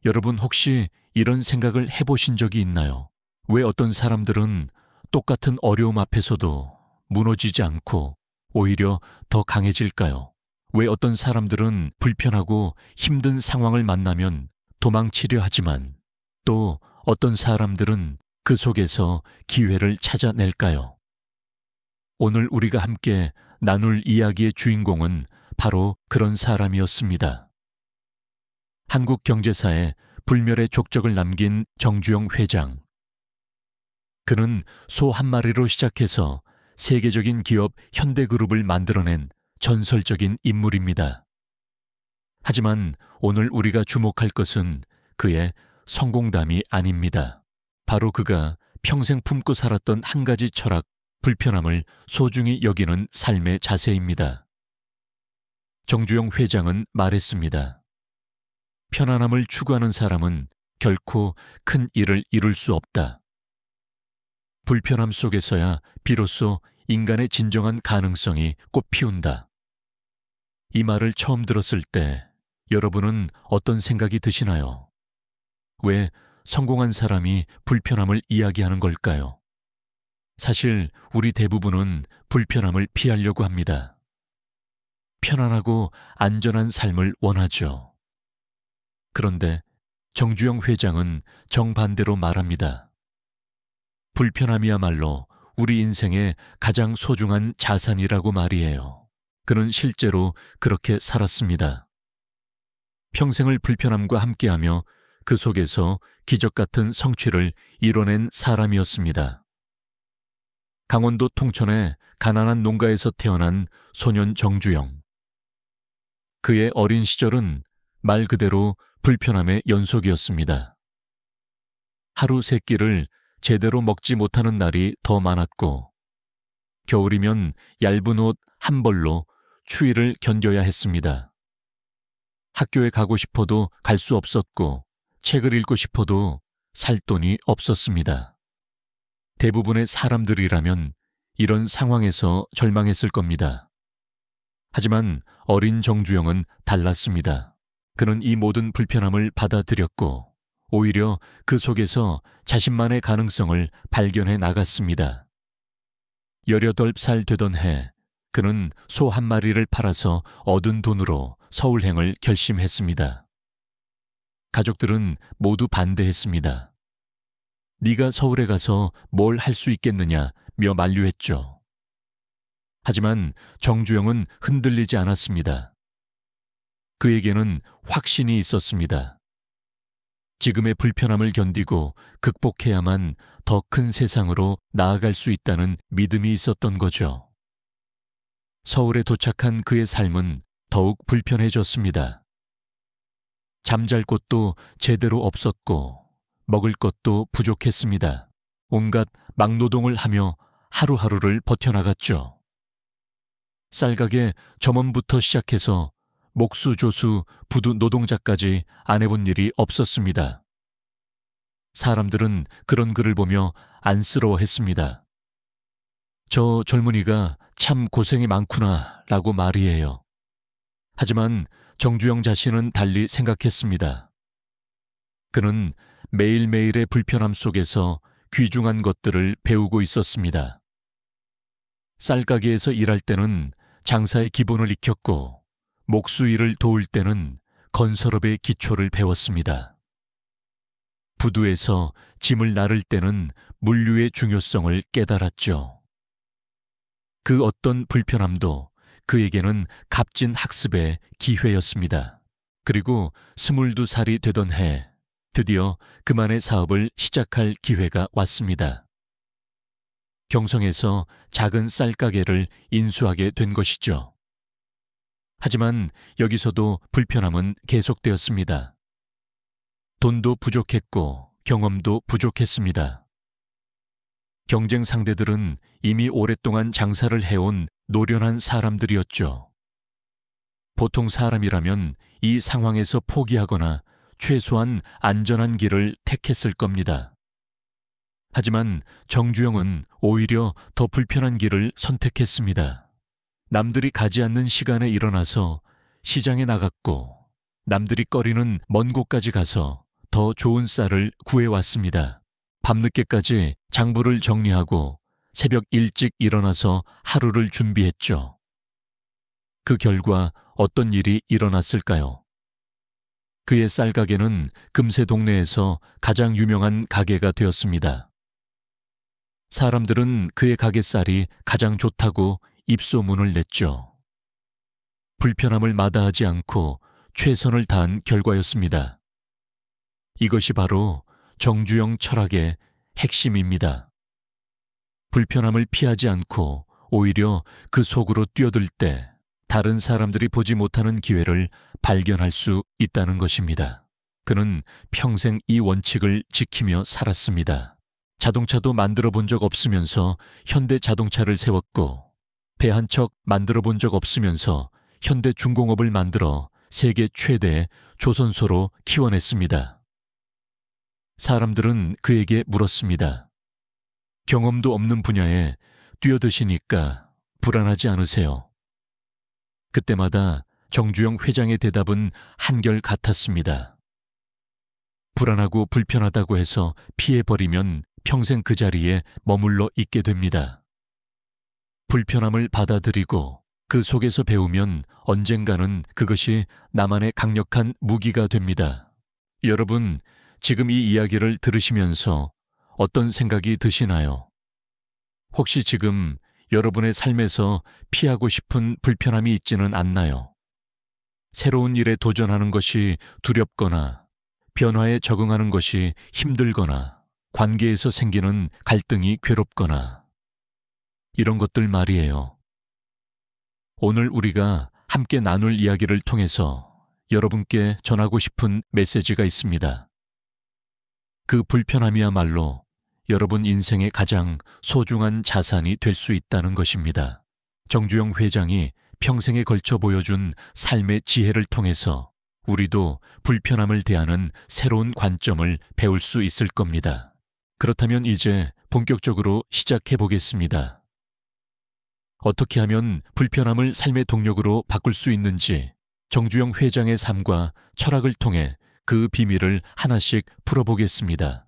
여러분 혹시 이런 생각을 해보신 적이 있나요? 왜 어떤 사람들은 똑같은 어려움 앞에서도 무너지지 않고 오히려 더 강해질까요? 왜 어떤 사람들은 불편하고 힘든 상황을 만나면 도망치려 하지만 또 어떤 사람들은 그 속에서 기회를 찾아낼까요? 오늘 우리가 함께 나눌 이야기의 주인공은 바로 그런 사람이었습니다. 한국 경제사에 불멸의 족적을 남긴 정주영 회장. 그는 소 한 마리로 시작해서 세계적인 기업 현대그룹을 만들어낸 전설적인 인물입니다. 하지만 오늘 우리가 주목할 것은 그의 성공담이 아닙니다. 바로 그가 평생 품고 살았던 한 가지 철학, 불편함을 소중히 여기는 삶의 자세입니다. 정주영 회장은 말했습니다. 편안함을 추구하는 사람은 결코 큰 일을 이룰 수 없다. 불편함 속에서야 비로소 인간의 진정한 가능성이 꽃피운다. 이 말을 처음 들었을 때 여러분은 어떤 생각이 드시나요? 왜 성공한 사람이 불편함을 이야기하는 걸까요? 사실 우리 대부분은 불편함을 피하려고 합니다. 편안하고 안전한 삶을 원하죠. 그런데 정주영 회장은 정반대로 말합니다. 불편함이야말로 우리 인생의 가장 소중한 자산이라고 말이에요. 그는 실제로 그렇게 살았습니다. 평생을 불편함과 함께하며 그 속에서 기적 같은 성취를 이뤄낸 사람이었습니다. 강원도 통천의 가난한 농가에서 태어난 소년 정주영. 그의 어린 시절은 말 그대로 불편함의 연속이었습니다. 하루 세 끼를 제대로 먹지 못하는 날이 더 많았고, 겨울이면 얇은 옷 한 벌로 추위를 견뎌야 했습니다. 학교에 가고 싶어도 갈 수 없었고, 책을 읽고 싶어도 살 돈이 없었습니다. 대부분의 사람들이라면 이런 상황에서 절망했을 겁니다. 하지만 어린 정주영은 달랐습니다. 그는 이 모든 불편함을 받아들였고 오히려 그 속에서 자신만의 가능성을 발견해 나갔습니다. 18살 되던 해 그는 소 한 마리를 팔아서 얻은 돈으로 서울행을 결심했습니다. 가족들은 모두 반대했습니다. 네가 서울에 가서 뭘 할 수 있겠느냐며 만류했죠. 하지만 정주영은 흔들리지 않았습니다. 그에게는 확신이 있었습니다. 지금의 불편함을 견디고 극복해야만 더 큰 세상으로 나아갈 수 있다는 믿음이 있었던 거죠. 서울에 도착한 그의 삶은 더욱 불편해졌습니다. 잠잘 곳도 제대로 없었고 먹을 것도 부족했습니다. 온갖 막노동을 하며 하루하루를 버텨나갔죠. 쌀가게 점원부터 시작해서 목수, 조수, 부두 노동자까지 안 해본 일이 없었습니다. 사람들은 그런 그를 보며 안쓰러워했습니다. 저 젊은이가 참 고생이 많구나 라고 말이에요. 하지만 정주영 자신은 달리 생각했습니다. 그는 매일매일의 불편함 속에서 귀중한 것들을 배우고 있었습니다. 쌀가게에서 일할 때는 장사의 기본을 익혔고 목수 일을 도울 때는 건설업의 기초를 배웠습니다. 부두에서 짐을 나를 때는 물류의 중요성을 깨달았죠. 그 어떤 불편함도 그에게는 값진 학습의 기회였습니다. 그리고 22살이 되던 해 드디어 그만의 사업을 시작할 기회가 왔습니다. 경성에서 작은 쌀가게를 인수하게 된 것이죠. 하지만 여기서도 불편함은 계속되었습니다. 돈도 부족했고 경험도 부족했습니다. 경쟁 상대들은 이미 오랫동안 장사를 해온 노련한 사람들이었죠. 보통 사람이라면 이 상황에서 포기하거나 최소한 안전한 길을 택했을 겁니다. 하지만 정주영은 오히려 더 불편한 길을 선택했습니다. 남들이 가지 않는 시간에 일어나서 시장에 나갔고 남들이 꺼리는 먼 곳까지 가서 더 좋은 쌀을 구해왔습니다. 밤늦게까지 장부를 정리하고 새벽 일찍 일어나서 하루를 준비했죠. 그 결과 어떤 일이 일어났을까요? 그의 쌀 가게는 금세 동네에서 가장 유명한 가게가 되었습니다. 사람들은 그의 가게 쌀이 가장 좋다고 입소문을 냈죠. 불편함을 마다하지 않고 최선을 다한 결과였습니다. 이것이 바로 정주영 철학의 핵심입니다. 불편함을 피하지 않고 오히려 그 속으로 뛰어들 때 다른 사람들이 보지 못하는 기회를 발견할 수 있다는 것입니다. 그는 평생 이 원칙을 지키며 살았습니다. 자동차도 만들어 본 적 없으면서 현대 자동차를 세웠고, 배 한 척 만들어 본 적 없으면서 현대 중공업을 만들어 세계 최대의 조선소로 키워냈습니다. 사람들은 그에게 물었습니다. 경험도 없는 분야에 뛰어드시니까 불안하지 않으세요? 그때마다 정주영 회장의 대답은 한결같았습니다. 불안하고 불편하다고 해서 피해버리면 평생 그 자리에 머물러 있게 됩니다. 불편함을 받아들이고 그 속에서 배우면 언젠가는 그것이 나만의 강력한 무기가 됩니다. 여러분, 지금 이 이야기를 들으시면서 어떤 생각이 드시나요? 혹시 지금 여러분의 삶에서 피하고 싶은 불편함이 있지는 않나요? 새로운 일에 도전하는 것이 두렵거나 변화에 적응하는 것이 힘들거나 관계에서 생기는 갈등이 괴롭거나 이런 것들 말이에요. 오늘 우리가 함께 나눌 이야기를 통해서 여러분께 전하고 싶은 메시지가 있습니다. 그 불편함이야말로 여러분 인생의 가장 소중한 자산이 될 수 있다는 것입니다. 정주영 회장이 평생에 걸쳐 보여준 삶의 지혜를 통해서 우리도 불편함을 대하는 새로운 관점을 배울 수 있을 겁니다. 그렇다면 이제 본격적으로 시작해 보겠습니다. 어떻게 하면 불편함을 삶의 동력으로 바꿀 수 있는지 정주영 회장의 삶과 철학을 통해 그 비밀을 하나씩 풀어보겠습니다.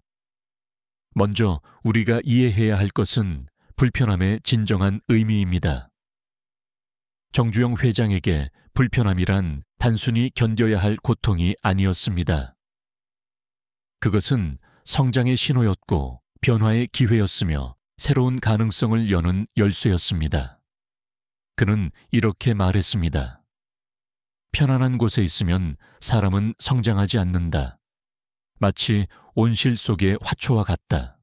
먼저 우리가 이해해야 할 것은 불편함의 진정한 의미입니다. 정주영 회장에게 불편함이란 단순히 견뎌야 할 고통이 아니었습니다. 그것은 성장의 신호였고 변화의 기회였으며 새로운 가능성을 여는 열쇠였습니다. 그는 이렇게 말했습니다. 편안한 곳에 있으면 사람은 성장하지 않는다. 마치 온실 속의 화초와 같다.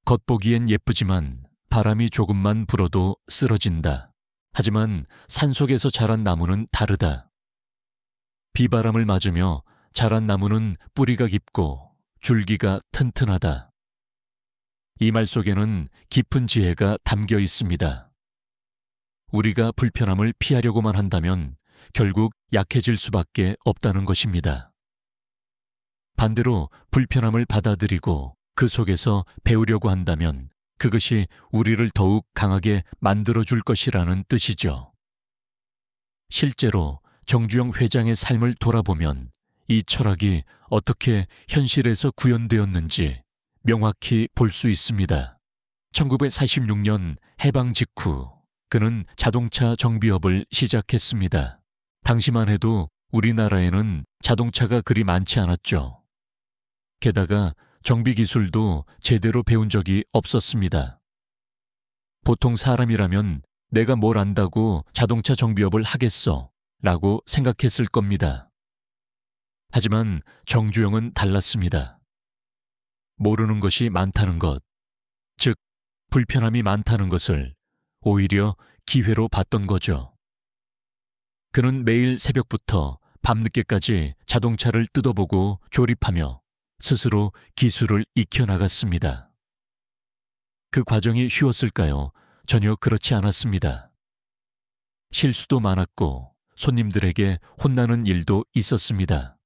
겉보기엔 예쁘지만 바람이 조금만 불어도 쓰러진다. 하지만 산속에서 자란 나무는 다르다. 비바람을 맞으며 자란 나무는 뿌리가 깊고 줄기가 튼튼하다. 이 말 속에는 깊은 지혜가 담겨 있습니다. 우리가 불편함을 피하려고만 한다면 결국 약해질 수밖에 없다는 것입니다. 반대로 불편함을 받아들이고 그 속에서 배우려고 한다면 그것이 우리를 더욱 강하게 만들어줄 것이라는 뜻이죠. 실제로 정주영 회장의 삶을 돌아보면 이 철학이 어떻게 현실에서 구현되었는지 명확히 볼 수 있습니다. 1946년 해방 직후 그는 자동차 정비업을 시작했습니다. 당시만 해도 우리나라에는 자동차가 그리 많지 않았죠. 게다가 정비 기술도 제대로 배운 적이 없었습니다. 보통 사람이라면 내가 뭘 안다고 자동차 정비업을 하겠어 라고 생각했을 겁니다. 하지만 정주영은 달랐습니다. 모르는 것이 많다는 것, 즉 불편함이 많다는 것을 오히려 기회로 봤던 거죠. 그는 매일 새벽부터 밤늦게까지 자동차를 뜯어보고 조립하며 스스로 기술을 익혀나갔습니다. 그 과정이 쉬웠을까요? 전혀 그렇지 않았습니다. 실수도 많았고 손님들에게 혼나는 일도 있었습니다.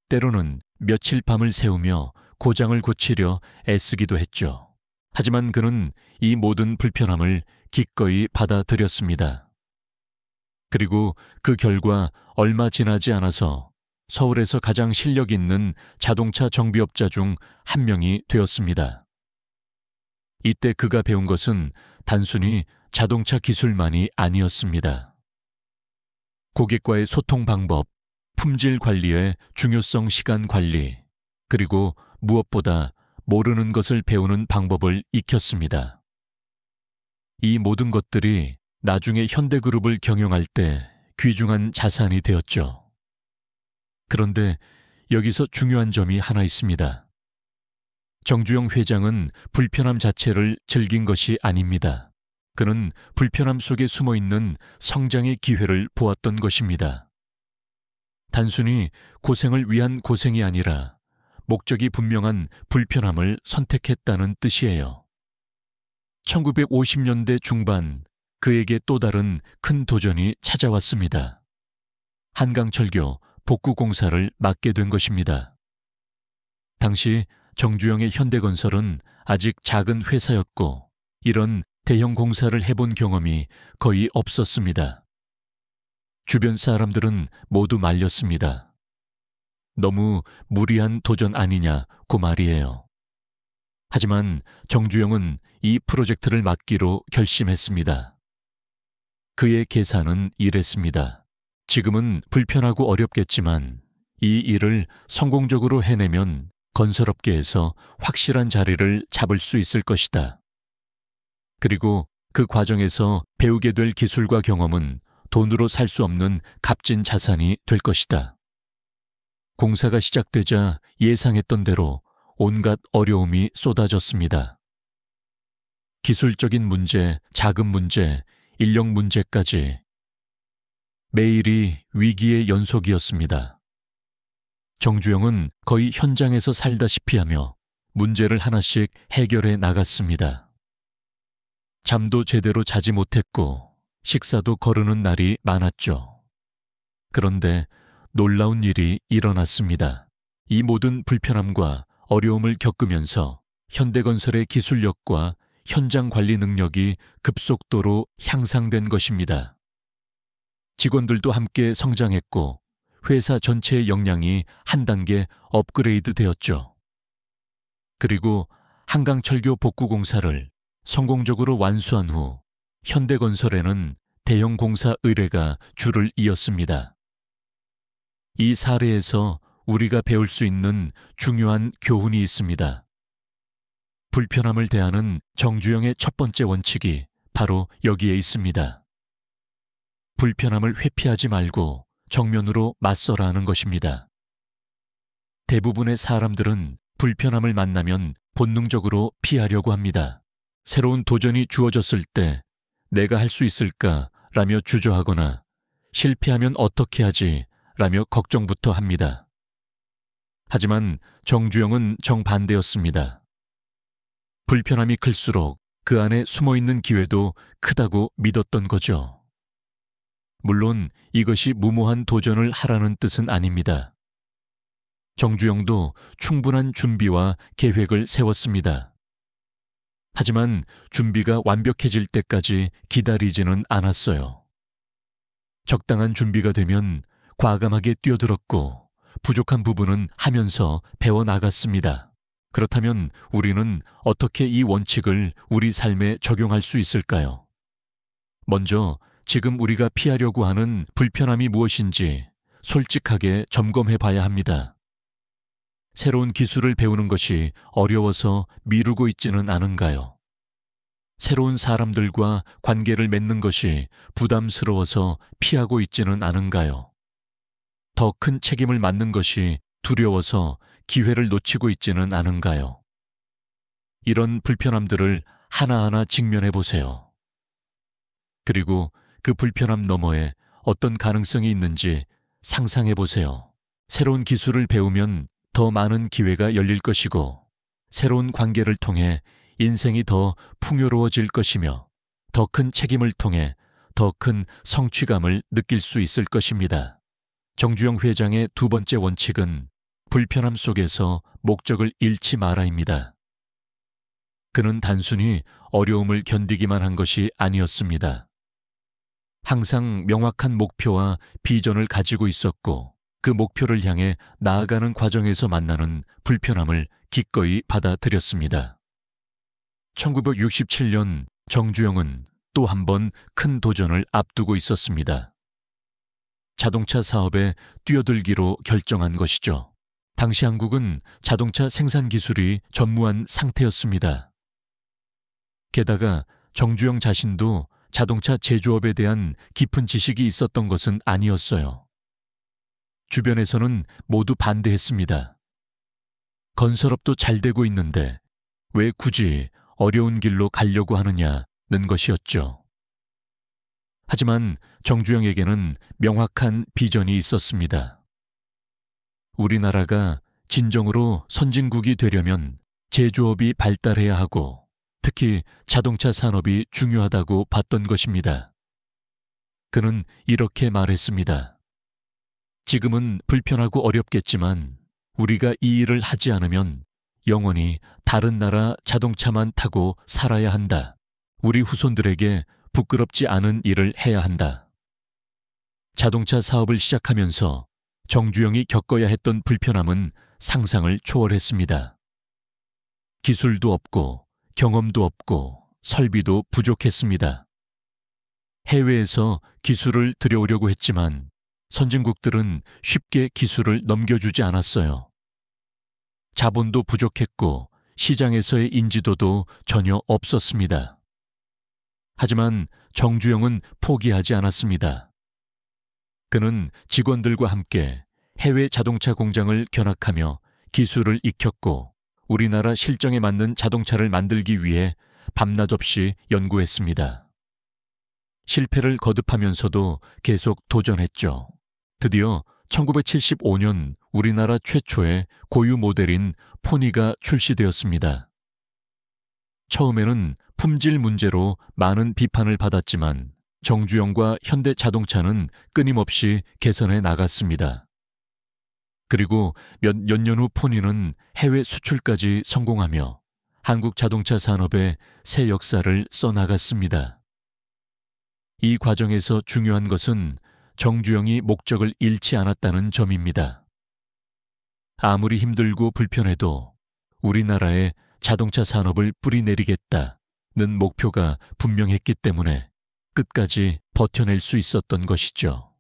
때로는 며칠 밤을 새우며 고장을 고치려 애쓰기도 했죠. 하지만 그는 이 모든 불편함을 기꺼이 받아들였습니다. 그리고 그 결과 얼마 지나지 않아서 서울에서 가장 실력 있는 자동차 정비업자 중 한 명이 되었습니다. 이때 그가 배운 것은 단순히 자동차 기술만이 아니었습니다. 고객과의 소통 방법, 품질 관리의 중요성, 시간 관리, 그리고 무엇보다 모르는 것을 배우는 방법을 익혔습니다. 이 모든 것들이 나중에 현대그룹을 경영할 때 귀중한 자산이 되었죠. 그런데 여기서 중요한 점이 하나 있습니다. 정주영 회장은 불편함 자체를 즐긴 것이 아닙니다. 그는 불편함 속에 숨어있는 성장의 기회를 보았던 것입니다. 단순히 고생을 위한 고생이 아니라 목적이 분명한 불편함을 선택했다는 뜻이에요. 1950년대 중반 그에게 또 다른 큰 도전이 찾아왔습니다. 한강철교 복구공사를 맡게 된 것입니다. 당시 정주영의 현대건설은 아직 작은 회사였고 이런 대형 공사를 해본 경험이 거의 없었습니다. 주변 사람들은 모두 말렸습니다. 너무 무리한 도전 아니냐고 말이에요. 하지만 정주영은 이 프로젝트를 맡기로 결심했습니다. 그의 계산은 이랬습니다. 지금은 불편하고 어렵겠지만 이 일을 성공적으로 해내면 건설업계에서 확실한 자리를 잡을 수 있을 것이다. 그리고 그 과정에서 배우게 될 기술과 경험은 돈으로 살 수 없는 값진 자산이 될 것이다. 공사가 시작되자 예상했던 대로 온갖 어려움이 쏟아졌습니다. 기술적인 문제, 자금 문제, 인력 문제까지 매일이 위기의 연속이었습니다. 정주영은 거의 현장에서 살다시피 하며 문제를 하나씩 해결해 나갔습니다. 잠도 제대로 자지 못했고 식사도 거르는 날이 많았죠. 그런데 놀라운 일이 일어났습니다. 이 모든 불편함과 어려움을 겪으면서 현대건설의 기술력과 현장 관리 능력이 급속도로 향상된 것입니다. 직원들도 함께 성장했고 회사 전체의 역량이 한 단계 업그레이드 되었죠. 그리고 한강철교 복구공사를 성공적으로 완수한 후 현대건설에는 대형 공사 의뢰가 줄을 이었습니다. 이 사례에서 우리가 배울 수 있는 중요한 교훈이 있습니다. 불편함을 대하는 정주영의 첫 번째 원칙이 바로 여기에 있습니다. 불편함을 회피하지 말고 정면으로 맞서라 하는 것입니다. 대부분의 사람들은 불편함을 만나면 본능적으로 피하려고 합니다. 새로운 도전이 주어졌을 때 내가 할 수 있을까 라며 주저하거나 실패하면 어떻게 하지 라며 걱정부터 합니다. 하지만 정주영은 정반대였습니다. 불편함이 클수록 그 안에 숨어있는 기회도 크다고 믿었던 거죠. 물론 이것이 무모한 도전을 하라는 뜻은 아닙니다. 정주영도 충분한 준비와 계획을 세웠습니다. 하지만 준비가 완벽해질 때까지 기다리지는 않았어요. 적당한 준비가 되면 과감하게 뛰어들었고 부족한 부분은 하면서 배워나갔습니다. 그렇다면 우리는 어떻게 이 원칙을 우리 삶에 적용할 수 있을까요? 먼저 지금 우리가 피하려고 하는 불편함이 무엇인지 솔직하게 점검해 봐야 합니다. 새로운 기술을 배우는 것이 어려워서 미루고 있지는 않은가요? 새로운 사람들과 관계를 맺는 것이 부담스러워서 피하고 있지는 않은가요? 더 큰 책임을 맡는 것이 두려워서 기회를 놓치고 있지는 않은가요? 이런 불편함들을 하나하나 직면해 보세요. 그리고 그 불편함 너머에 어떤 가능성이 있는지 상상해 보세요. 새로운 기술을 배우면 더 많은 기회가 열릴 것이고 새로운 관계를 통해 인생이 더 풍요로워질 것이며 더 큰 책임을 통해 더 큰 성취감을 느낄 수 있을 것입니다. 정주영 회장의 두 번째 원칙은 불편함 속에서 목적을 잃지 마라입니다. 그는 단순히 어려움을 견디기만 한 것이 아니었습니다. 항상 명확한 목표와 비전을 가지고 있었고 그 목표를 향해 나아가는 과정에서 만나는 불편함을 기꺼이 받아들였습니다. 1967년 정주영은 또 한 번 큰 도전을 앞두고 있었습니다. 자동차 사업에 뛰어들기로 결정한 것이죠. 당시 한국은 자동차 생산 기술이 전무한 상태였습니다. 게다가 정주영 자신도 자동차 제조업에 대한 깊은 지식이 있었던 것은 아니었어요. 주변에서는 모두 반대했습니다. 건설업도 잘 되고 있는데 왜 굳이 어려운 길로 가려고 하느냐는 것이었죠. 하지만 정주영에게는 명확한 비전이 있었습니다. 우리나라가 진정으로 선진국이 되려면 제조업이 발달해야 하고 특히 자동차 산업이 중요하다고 봤던 것입니다. 그는 이렇게 말했습니다. 지금은 불편하고 어렵겠지만 우리가 이 일을 하지 않으면 영원히 다른 나라 자동차만 타고 살아야 한다. 우리 후손들에게 부끄럽지 않은 일을 해야 한다. 자동차 사업을 시작하면서 정주영이 겪어야 했던 불편함은 상상을 초월했습니다. 기술도 없고 경험도 없고 설비도 부족했습니다. 해외에서 기술을 들여오려고 했지만 선진국들은 쉽게 기술을 넘겨주지 않았어요. 자본도 부족했고 시장에서의 인지도도 전혀 없었습니다. 하지만 정주영은 포기하지 않았습니다. 그는 직원들과 함께 해외 자동차 공장을 견학하며 기술을 익혔고 우리나라 실정에 맞는 자동차를 만들기 위해 밤낮 없이 연구했습니다. 실패를 거듭하면서도 계속 도전했죠. 드디어 1975년 우리나라 최초의 고유 모델인 포니가 출시되었습니다. 처음에는 품질 문제로 많은 비판을 받았지만 정주영과 현대자동차는 끊임없이 개선해 나갔습니다. 그리고 몇 년 후 포니는 해외 수출까지 성공하며 한국 자동차 산업에 새 역사를 써나갔습니다. 이 과정에서 중요한 것은 정주영이 목적을 잃지 않았다는 점입니다. 아무리 힘들고 불편해도 우리나라의 자동차 산업을 뿌리내리겠다는 목표가 분명했기 때문에 끝까지 버텨낼 수 있었던 것이죠.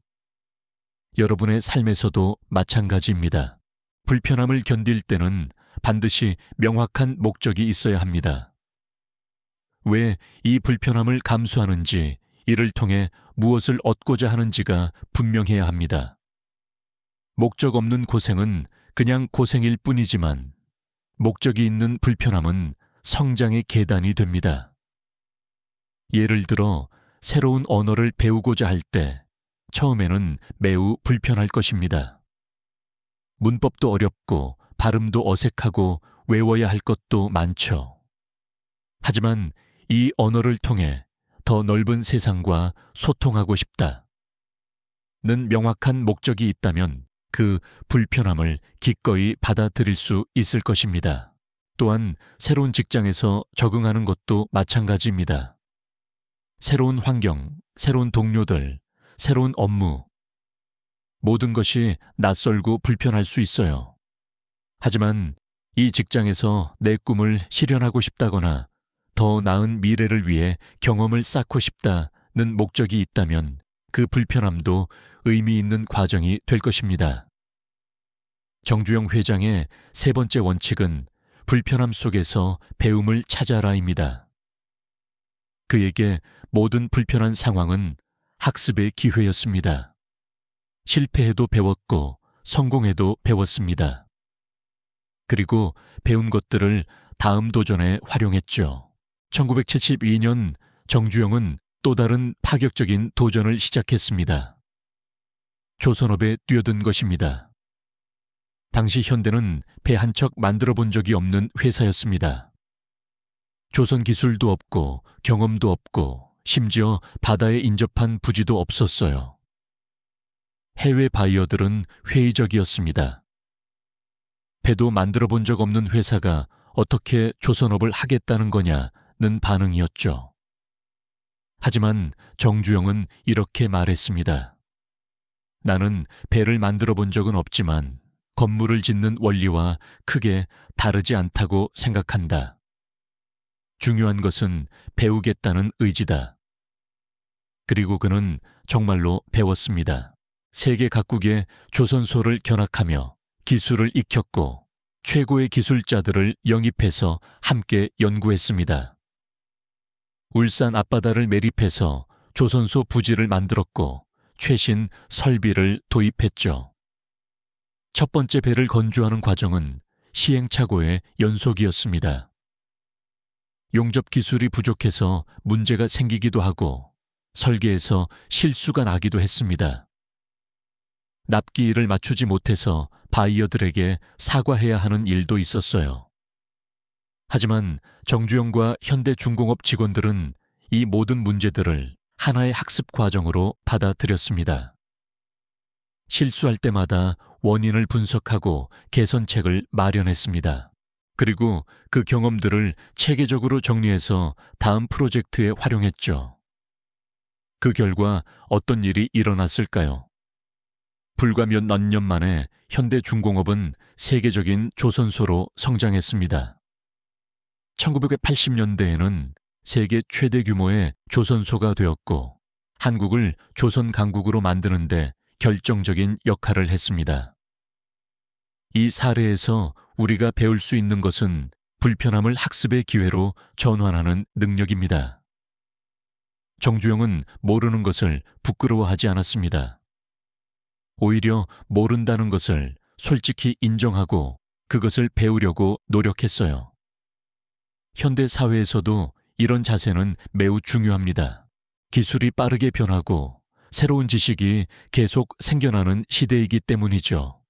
여러분의 삶에서도 마찬가지입니다. 불편함을 견딜 때는 반드시 명확한 목적이 있어야 합니다. 왜 이 불편함을 감수하는지, 이를 통해 무엇을 얻고자 하는지가 분명해야 합니다. 목적 없는 고생은 그냥 고생일 뿐이지만 목적이 있는 불편함은 성장의 계단이 됩니다. 예를 들어 새로운 언어를 배우고자 할 때 처음에는 매우 불편할 것입니다. 문법도 어렵고 발음도 어색하고 외워야 할 것도 많죠. 하지만 이 언어를 통해 더 넓은 세상과 소통하고 싶다는 명확한 목적이 있다면 그 불편함을 기꺼이 받아들일 수 있을 것입니다. 또한 새로운 직장에서 적응하는 것도 마찬가지입니다. 새로운 환경, 새로운 동료들, 새로운 업무, 모든 것이 낯설고 불편할 수 있어요. 하지만 이 직장에서 내 꿈을 실현하고 싶다거나 더 나은 미래를 위해 경험을 쌓고 싶다는 목적이 있다면 그 불편함도 의미 있는 과정이 될 것입니다. 정주영 회장의 세 번째 원칙은 불편함 속에서 배움을 찾아라입니다. 그에게 모든 불편한 상황은 학습의 기회였습니다. 실패해도 배웠고 성공해도 배웠습니다. 그리고 배운 것들을 다음 도전에 활용했죠. 1972년 정주영은 또 다른 파격적인 도전을 시작했습니다. 조선업에 뛰어든 것입니다. 당시 현대는 배 한 척 만들어 본 적이 없는 회사였습니다. 조선 기술도 없고 경험도 없고 심지어 바다에 인접한 부지도 없었어요. 해외 바이어들은 회의적이었습니다. 배도 만들어 본 적 없는 회사가 어떻게 조선업을 하겠다는 거냐는 반응이었죠. 하지만 정주영은 이렇게 말했습니다. 나는 배를 만들어 본 적은 없지만 건물을 짓는 원리와 크게 다르지 않다고 생각한다. 중요한 것은 배우겠다는 의지다. 그리고 그는 정말로 배웠습니다. 세계 각국의 조선소를 견학하며 기술을 익혔고 최고의 기술자들을 영입해서 함께 연구했습니다. 울산 앞바다를 매립해서 조선소 부지를 만들었고 최신 설비를 도입했죠. 첫 번째 배를 건조하는 과정은 시행착오의 연속이었습니다. 용접 기술이 부족해서 문제가 생기기도 하고 설계에서 실수가 나기도 했습니다. 납기일을 맞추지 못해서 바이어들에게 사과해야 하는 일도 있었어요. 하지만 정주영과 현대중공업 직원들은 이 모든 문제들을 하나의 학습 과정으로 받아들였습니다. 실수할 때마다 원인을 분석하고 개선책을 마련했습니다. 그리고 그 경험들을 체계적으로 정리해서 다음 프로젝트에 활용했죠. 그 결과 어떤 일이 일어났을까요? 불과 몇 년 만에 현대중공업은 세계적인 조선소로 성장했습니다. 1980년대에는 세계 최대 규모의 조선소가 되었고 한국을 조선 강국으로 만드는 데 결정적인 역할을 했습니다. 이 사례에서 우리가 배울 수 있는 것은 불편함을 학습의 기회로 전환하는 능력입니다. 정주영은 모르는 것을 부끄러워하지 않았습니다. 오히려 모른다는 것을 솔직히 인정하고 그것을 배우려고 노력했어요. 현대 사회에서도 이런 자세는 매우 중요합니다. 기술이 빠르게 변하고 새로운 지식이 계속 생겨나는 시대이기 때문이죠.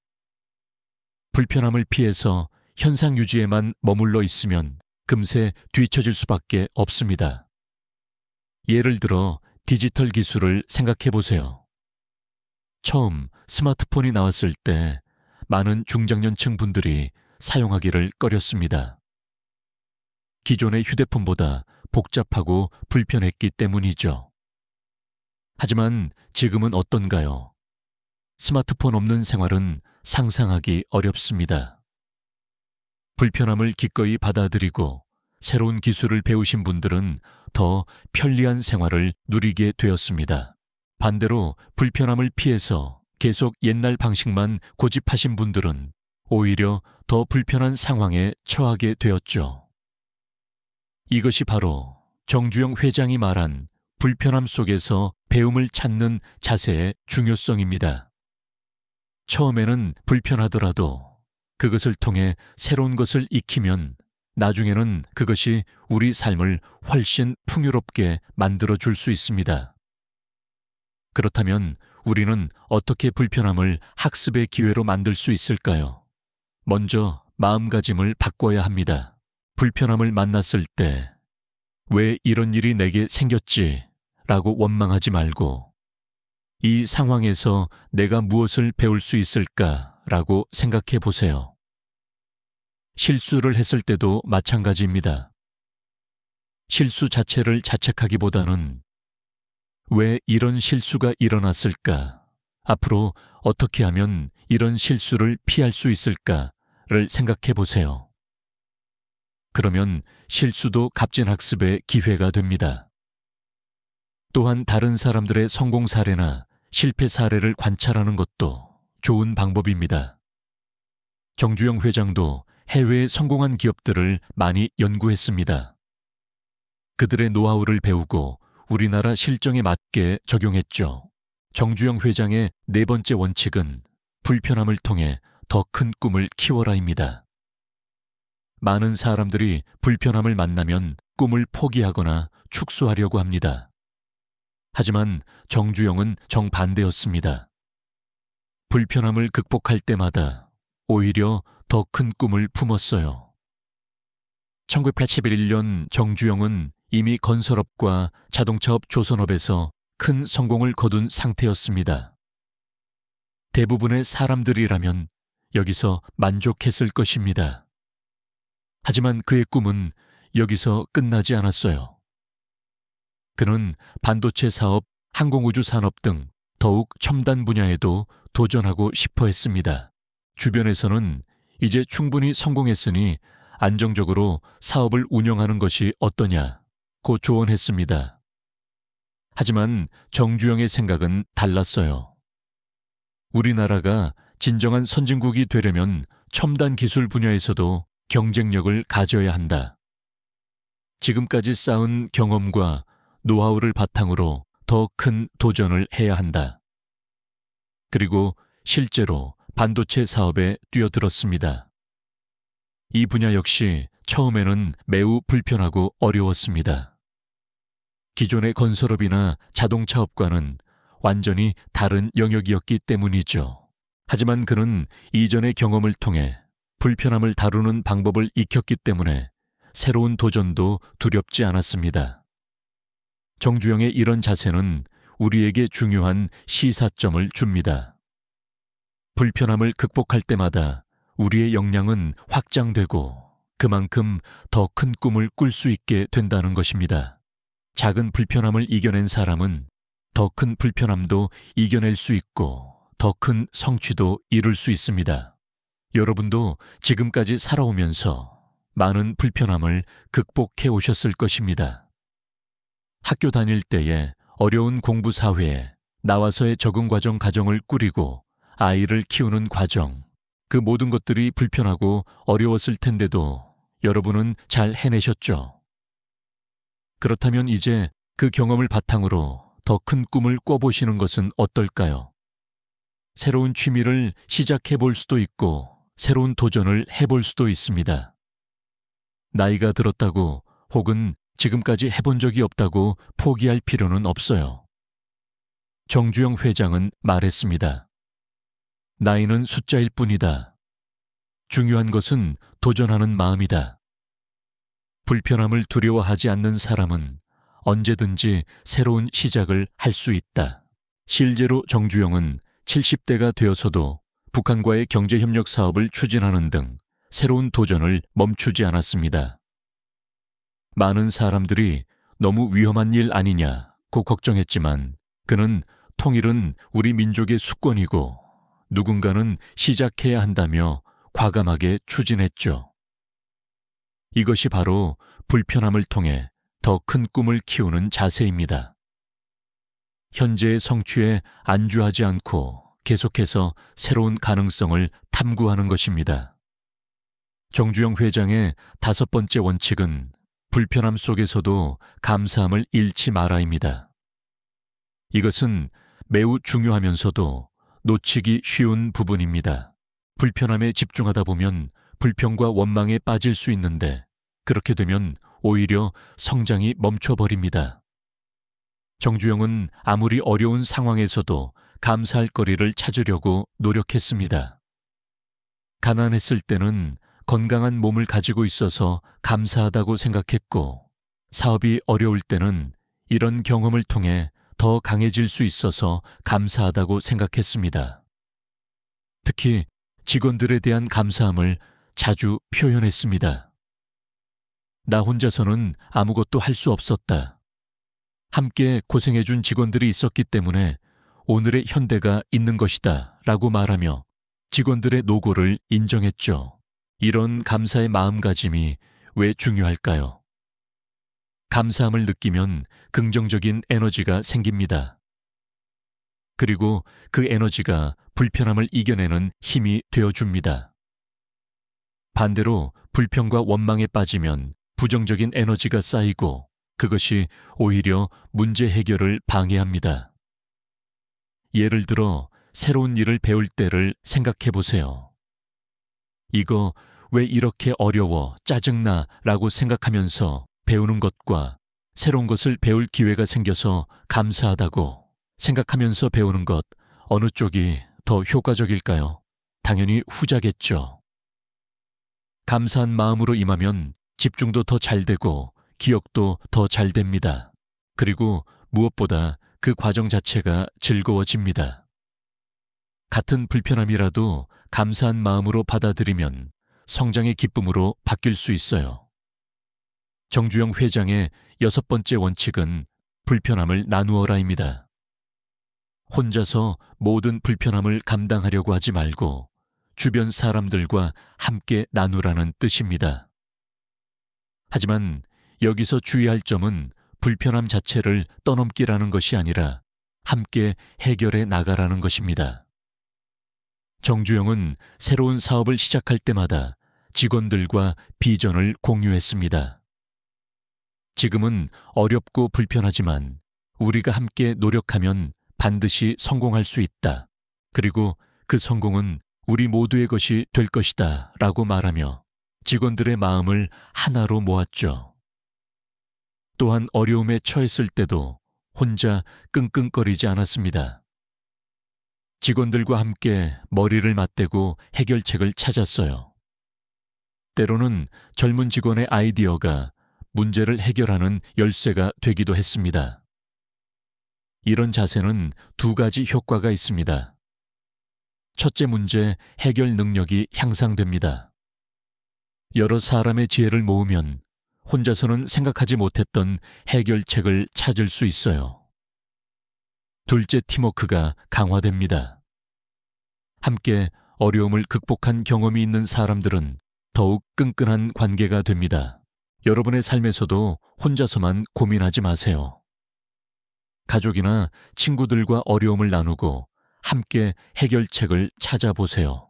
불편함을 피해서 현상 유지에만 머물러 있으면 금세 뒤처질 수밖에 없습니다. 예를 들어 디지털 기술을 생각해 보세요. 처음 스마트폰이 나왔을 때 많은 중장년층 분들이 사용하기를 꺼렸습니다. 기존의 휴대폰보다 복잡하고 불편했기 때문이죠. 하지만 지금은 어떤가요? 스마트폰 없는 생활은 상상하기 어렵습니다. 불편함을 기꺼이 받아들이고 새로운 기술을 배우신 분들은 더 편리한 생활을 누리게 되었습니다. 반대로 불편함을 피해서 계속 옛날 방식만 고집하신 분들은 오히려 더 불편한 상황에 처하게 되었죠. 이것이 바로 정주영 회장이 말한 불편함 속에서 배움을 찾는 자세의 중요성입니다. 처음에는 불편하더라도 그것을 통해 새로운 것을 익히면 나중에는 그것이 우리 삶을 훨씬 풍요롭게 만들어줄 수 있습니다. 그렇다면 우리는 어떻게 불편함을 학습의 기회로 만들 수 있을까요? 먼저 마음가짐을 바꿔야 합니다. 불편함을 만났을 때 왜 이런 일이 내게 생겼지? 라고 원망하지 말고 이 상황에서 내가 무엇을 배울 수 있을까? 라고 생각해 보세요. 실수를 했을 때도 마찬가지입니다. 실수 자체를 자책하기보다는 왜 이런 실수가 일어났을까? 앞으로 어떻게 하면 이런 실수를 피할 수 있을까를 생각해 보세요. 그러면 실수도 값진 학습의 기회가 됩니다. 또한 다른 사람들의 성공 사례나 실패 사례를 관찰하는 것도 좋은 방법입니다. 정주영 회장도 해외에 성공한 기업들을 많이 연구했습니다. 그들의 노하우를 배우고 우리나라 실정에 맞게 적용했죠. 정주영 회장의 네 번째 원칙은 불편함을 통해 더 큰 꿈을 키워라입니다. 많은 사람들이 불편함을 만나면 꿈을 포기하거나 축소하려고 합니다. 하지만 정주영은 정반대였습니다. 불편함을 극복할 때마다 오히려 더 큰 꿈을 품었어요. 1981년 정주영은 이미 건설업과 자동차업 조선업에서 큰 성공을 거둔 상태였습니다. 대부분의 사람들이라면 여기서 만족했을 것입니다. 하지만 그의 꿈은 여기서 끝나지 않았어요. 그는 반도체 사업, 항공우주 산업 등 더욱 첨단 분야에도 도전하고 싶어 했습니다. 주변에서는 이제 충분히 성공했으니 안정적으로 사업을 운영하는 것이 어떠냐고 조언했습니다. 하지만 정주영의 생각은 달랐어요. 우리나라가 진정한 선진국이 되려면 첨단 기술 분야에서도 경쟁력을 가져야 한다. 지금까지 쌓은 경험과 노하우를 바탕으로 더 큰 도전을 해야 한다. 그리고 실제로 반도체 사업에 뛰어들었습니다. 이 분야 역시 처음에는 매우 불편하고 어려웠습니다. 기존의 건설업이나 자동차업과는 완전히 다른 영역이었기 때문이죠. 하지만 그는 이전의 경험을 통해 불편함을 다루는 방법을 익혔기 때문에 새로운 도전도 두렵지 않았습니다. 정주영의 이런 자세는 우리에게 중요한 시사점을 줍니다. 불편함을 극복할 때마다 우리의 역량은 확장되고 그만큼 더 큰 꿈을 꿀 수 있게 된다는 것입니다. 작은 불편함을 이겨낸 사람은 더 큰 불편함도 이겨낼 수 있고 더 큰 성취도 이룰 수 있습니다. 여러분도 지금까지 살아오면서 많은 불편함을 극복해 오셨을 것입니다. 학교 다닐 때에 어려운 공부 사회에 나와서의 적응 과정 가정을 꾸리고 아이를 키우는 과정, 그 모든 것들이 불편하고 어려웠을 텐데도 여러분은 잘 해내셨죠. 그렇다면 이제 그 경험을 바탕으로 더 큰 꿈을 꿔보시는 것은 어떨까요? 새로운 취미를 시작해 볼 수도 있고 새로운 도전을 해볼 수도 있습니다. 나이가 들었다고 혹은 지금까지 해본 적이 없다고 포기할 필요는 없어요. 정주영 회장은 말했습니다. 나이는 숫자일 뿐이다. 중요한 것은 도전하는 마음이다. 불편함을 두려워하지 않는 사람은 언제든지 새로운 시작을 할 수 있다. 실제로 정주영은 70대가 되어서도 북한과의 경제협력 사업을 추진하는 등 새로운 도전을 멈추지 않았습니다. 많은 사람들이 너무 위험한 일 아니냐고 걱정했지만 그는 통일은 우리 민족의 수권이고 누군가는 시작해야 한다며 과감하게 추진했죠. 이것이 바로 불편함을 통해 더 큰 꿈을 키우는 자세입니다. 현재의 성취에 안주하지 않고 계속해서 새로운 가능성을 탐구하는 것입니다. 정주영 회장의 5번째 원칙은 불편함 속에서도 감사함을 잃지 마라입니다. 이것은 매우 중요하면서도 놓치기 쉬운 부분입니다. 불편함에 집중하다 보면 불평과 원망에 빠질 수 있는데 그렇게 되면 오히려 성장이 멈춰버립니다. 정주영은 아무리 어려운 상황에서도 감사할 거리를 찾으려고 노력했습니다. 가난했을 때는 건강한 몸을 가지고 있어서 감사하다고 생각했고 사업이 어려울 때는 이런 경험을 통해 더 강해질 수 있어서 감사하다고 생각했습니다. 특히 직원들에 대한 감사함을 자주 표현했습니다. 나 혼자서는 아무것도 할 수 없었다. 함께 고생해준 직원들이 있었기 때문에 오늘의 현대가 있는 것이다 라고 말하며 직원들의 노고를 인정했죠. 이런 감사의 마음가짐이 왜 중요할까요? 감사함을 느끼면 긍정적인 에너지가 생깁니다. 그리고 그 에너지가 불편함을 이겨내는 힘이 되어줍니다. 반대로 불평과 원망에 빠지면 부정적인 에너지가 쌓이고 그것이 오히려 문제 해결을 방해합니다. 예를 들어 새로운 일을 배울 때를 생각해 보세요. 이거 왜 이렇게 어려워 짜증나 라고 생각하면서 배우는 것과 새로운 것을 배울 기회가 생겨서 감사하다고 생각하면서 배우는 것 어느 쪽이 더 효과적일까요? 당연히 후자겠죠. 감사한 마음으로 임하면 집중도 더 잘 되고 기억도 더 잘 됩니다. 그리고 무엇보다 그 과정 자체가 즐거워집니다. 같은 불편함이라도 감사한 마음으로 받아들이면 성장의 기쁨으로 바뀔 수 있어요. 정주영 회장의 6번째 원칙은 불편함을 나누어라입니다. 혼자서 모든 불편함을 감당하려고 하지 말고 주변 사람들과 함께 나누라는 뜻입니다. 하지만 여기서 주의할 점은 불편함 자체를 떠넘기라는 것이 아니라 함께 해결해 나가라는 것입니다. 정주영은 새로운 사업을 시작할 때마다 직원들과 비전을 공유했습니다. 지금은 어렵고 불편하지만 우리가 함께 노력하면 반드시 성공할 수 있다. 그리고 그 성공은 우리 모두의 것이 될 것이다 라고 말하며 직원들의 마음을 하나로 모았죠. 또한 어려움에 처했을 때도 혼자 끙끙거리지 않았습니다. 직원들과 함께 머리를 맞대고 해결책을 찾았어요. 때로는 젊은 직원의 아이디어가 문제를 해결하는 열쇠가 되기도 했습니다. 이런 자세는 두 가지 효과가 있습니다. 첫째, 문제 해결 능력이 향상됩니다. 여러 사람의 지혜를 모으면 혼자서는 생각하지 못했던 해결책을 찾을 수 있어요. 둘째, 팀워크가 강화됩니다. 함께 어려움을 극복한 경험이 있는 사람들은 더욱 끈끈한 관계가 됩니다. 여러분의 삶에서도 혼자서만 고민하지 마세요. 가족이나 친구들과 어려움을 나누고 함께 해결책을 찾아보세요.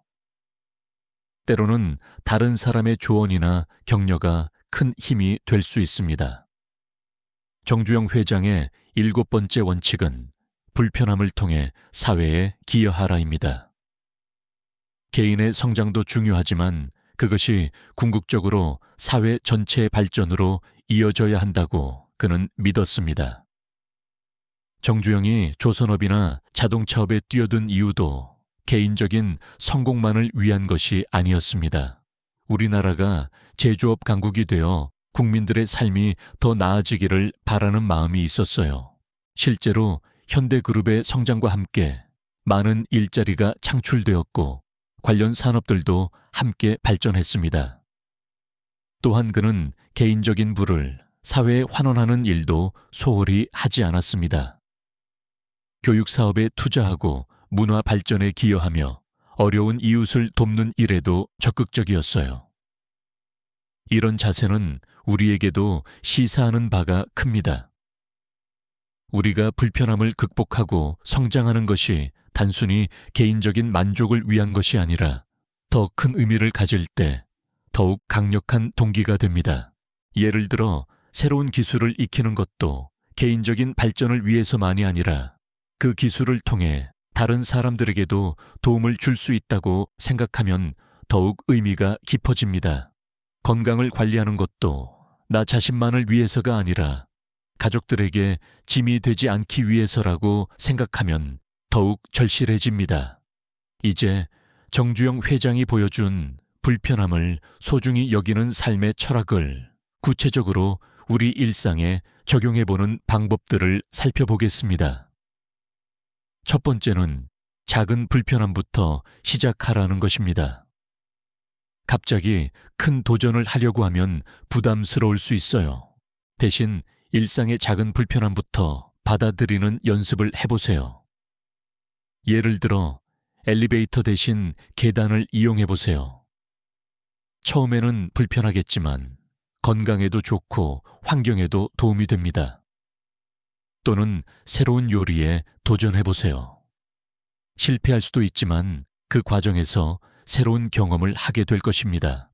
때로는 다른 사람의 조언이나 격려가 큰 힘이 될 수 있습니다. 정주영 회장의 7번째 원칙은 불편함을 통해 사회에 기여하라입니다. 개인의 성장도 중요하지만 그것이 궁극적으로 사회 전체의 발전으로 이어져야 한다고 그는 믿었습니다. 정주영이 조선업이나 자동차업에 뛰어든 이유도 개인적인 성공만을 위한 것이 아니었습니다. 우리나라가 제조업 강국이 되어 국민들의 삶이 더 나아지기를 바라는 마음이 있었어요. 실제로 현대그룹의 성장과 함께 많은 일자리가 창출되었고 관련 산업들도 함께 발전했습니다. 또한 그는 개인적인 부를 사회에 환원하는 일도 소홀히 하지 않았습니다. 교육 사업에 투자하고 문화 발전에 기여하며 어려운 이웃을 돕는 일에도 적극적이었어요. 이런 자세는 우리에게도 시사하는 바가 큽니다. 우리가 불편함을 극복하고 성장하는 것이 단순히 개인적인 만족을 위한 것이 아니라 더 큰 의미를 가질 때 더욱 강력한 동기가 됩니다. 예를 들어 새로운 기술을 익히는 것도 개인적인 발전을 위해서만이 아니라 그 기술을 통해 다른 사람들에게도 도움을 줄 수 있다고 생각하면 더욱 의미가 깊어집니다. 건강을 관리하는 것도 나 자신만을 위해서가 아니라 가족들에게 짐이 되지 않기 위해서라고 생각하면 더욱 절실해집니다. 이제 정주영 회장이 보여준 불편함을 소중히 여기는 삶의 철학을 구체적으로 우리 일상에 적용해보는 방법들을 살펴보겠습니다. 첫 번째는 작은 불편함부터 시작하라는 것입니다. 갑자기 큰 도전을 하려고 하면 부담스러울 수 있어요. 대신 일상의 작은 불편함부터 받아들이는 연습을 해보세요. 예를 들어 엘리베이터 대신 계단을 이용해보세요. 처음에는 불편하겠지만 건강에도 좋고 환경에도 도움이 됩니다. 또는 새로운 요리에 도전해보세요. 실패할 수도 있지만 그 과정에서 새로운 경험을 하게 될 것입니다.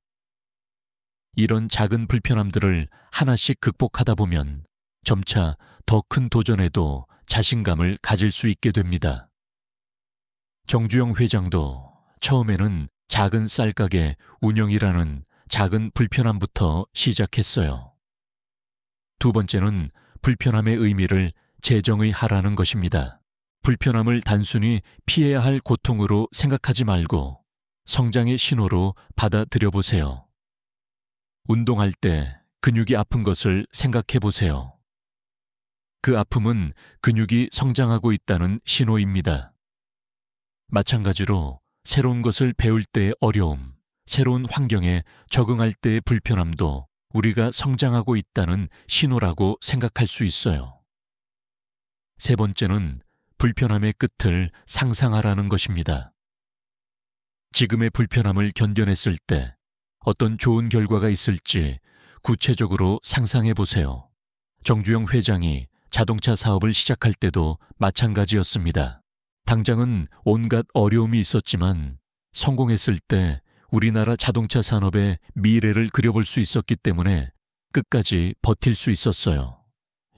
이런 작은 불편함들을 하나씩 극복하다 보면 점차 더 큰 도전에도 자신감을 가질 수 있게 됩니다. 정주영 회장도 처음에는 작은 쌀가게 운영이라는 작은 불편함부터 시작했어요. 두 번째는 불편함의 의미를 재정의하라는 것입니다. 불편함을 단순히 피해야 할 고통으로 생각하지 말고 성장의 신호로 받아들여 보세요. 운동할 때 근육이 아픈 것을 생각해 보세요. 그 아픔은 근육이 성장하고 있다는 신호입니다. 마찬가지로 새로운 것을 배울 때의 어려움, 새로운 환경에 적응할 때의 불편함도 우리가 성장하고 있다는 신호라고 생각할 수 있어요. 세 번째는 불편함의 끝을 상상하라는 것입니다. 지금의 불편함을 견뎌냈을 때 어떤 좋은 결과가 있을지 구체적으로 상상해 보세요. 정주영 회장이 자동차 사업을 시작할 때도 마찬가지였습니다. 당장은 온갖 어려움이 있었지만 성공했을 때 우리나라 자동차 산업의 미래를 그려볼 수 있었기 때문에 끝까지 버틸 수 있었어요.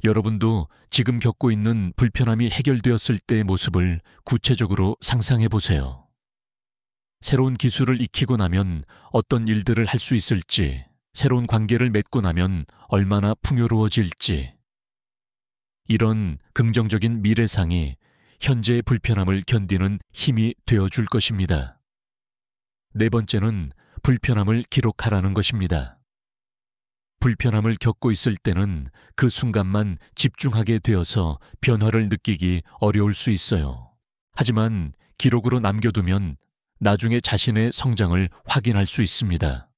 여러분도 지금 겪고 있는 불편함이 해결되었을 때의 모습을 구체적으로 상상해 보세요. 새로운 기술을 익히고 나면 어떤 일들을 할 수 있을지, 새로운 관계를 맺고 나면 얼마나 풍요로워질지. 이런 긍정적인 미래상이 현재의 불편함을 견디는 힘이 되어줄 것입니다. 네 번째는 불편함을 기록하라는 것입니다. 불편함을 겪고 있을 때는 그 순간만 집중하게 되어서 변화를 느끼기 어려울 수 있어요. 하지만 기록으로 남겨두면 나중에 자신의 성장을 확인할 수 있습니다.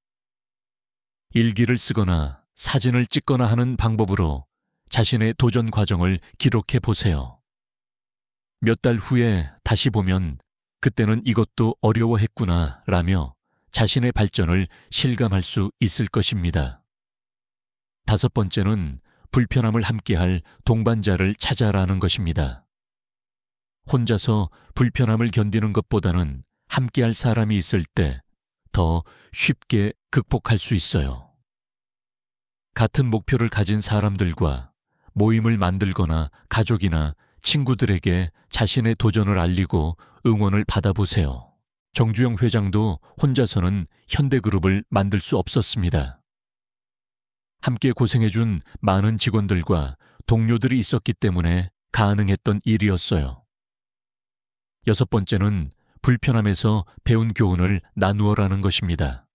일기를 쓰거나 사진을 찍거나 하는 방법으로 자신의 도전 과정을 기록해 보세요. 몇 달 후에 다시 보면 그때는 이것도 어려워했구나 라며 자신의 발전을 실감할 수 있을 것입니다. 다섯 번째는 불편함을 함께할 동반자를 찾아라는 것입니다. 혼자서 불편함을 견디는 것보다는 함께할 사람이 있을 때 더 쉽게 극복할 수 있어요. 같은 목표를 가진 사람들과 모임을 만들거나 가족이나 친구들에게 자신의 도전을 알리고 응원을 받아보세요. 정주영 회장도 혼자서는 현대그룹을 만들 수 없었습니다. 함께 고생해준 많은 직원들과 동료들이 있었기 때문에 가능했던 일이었어요. 여섯 번째는 불편함에서 배운 교훈을 나누어라는 것입니다.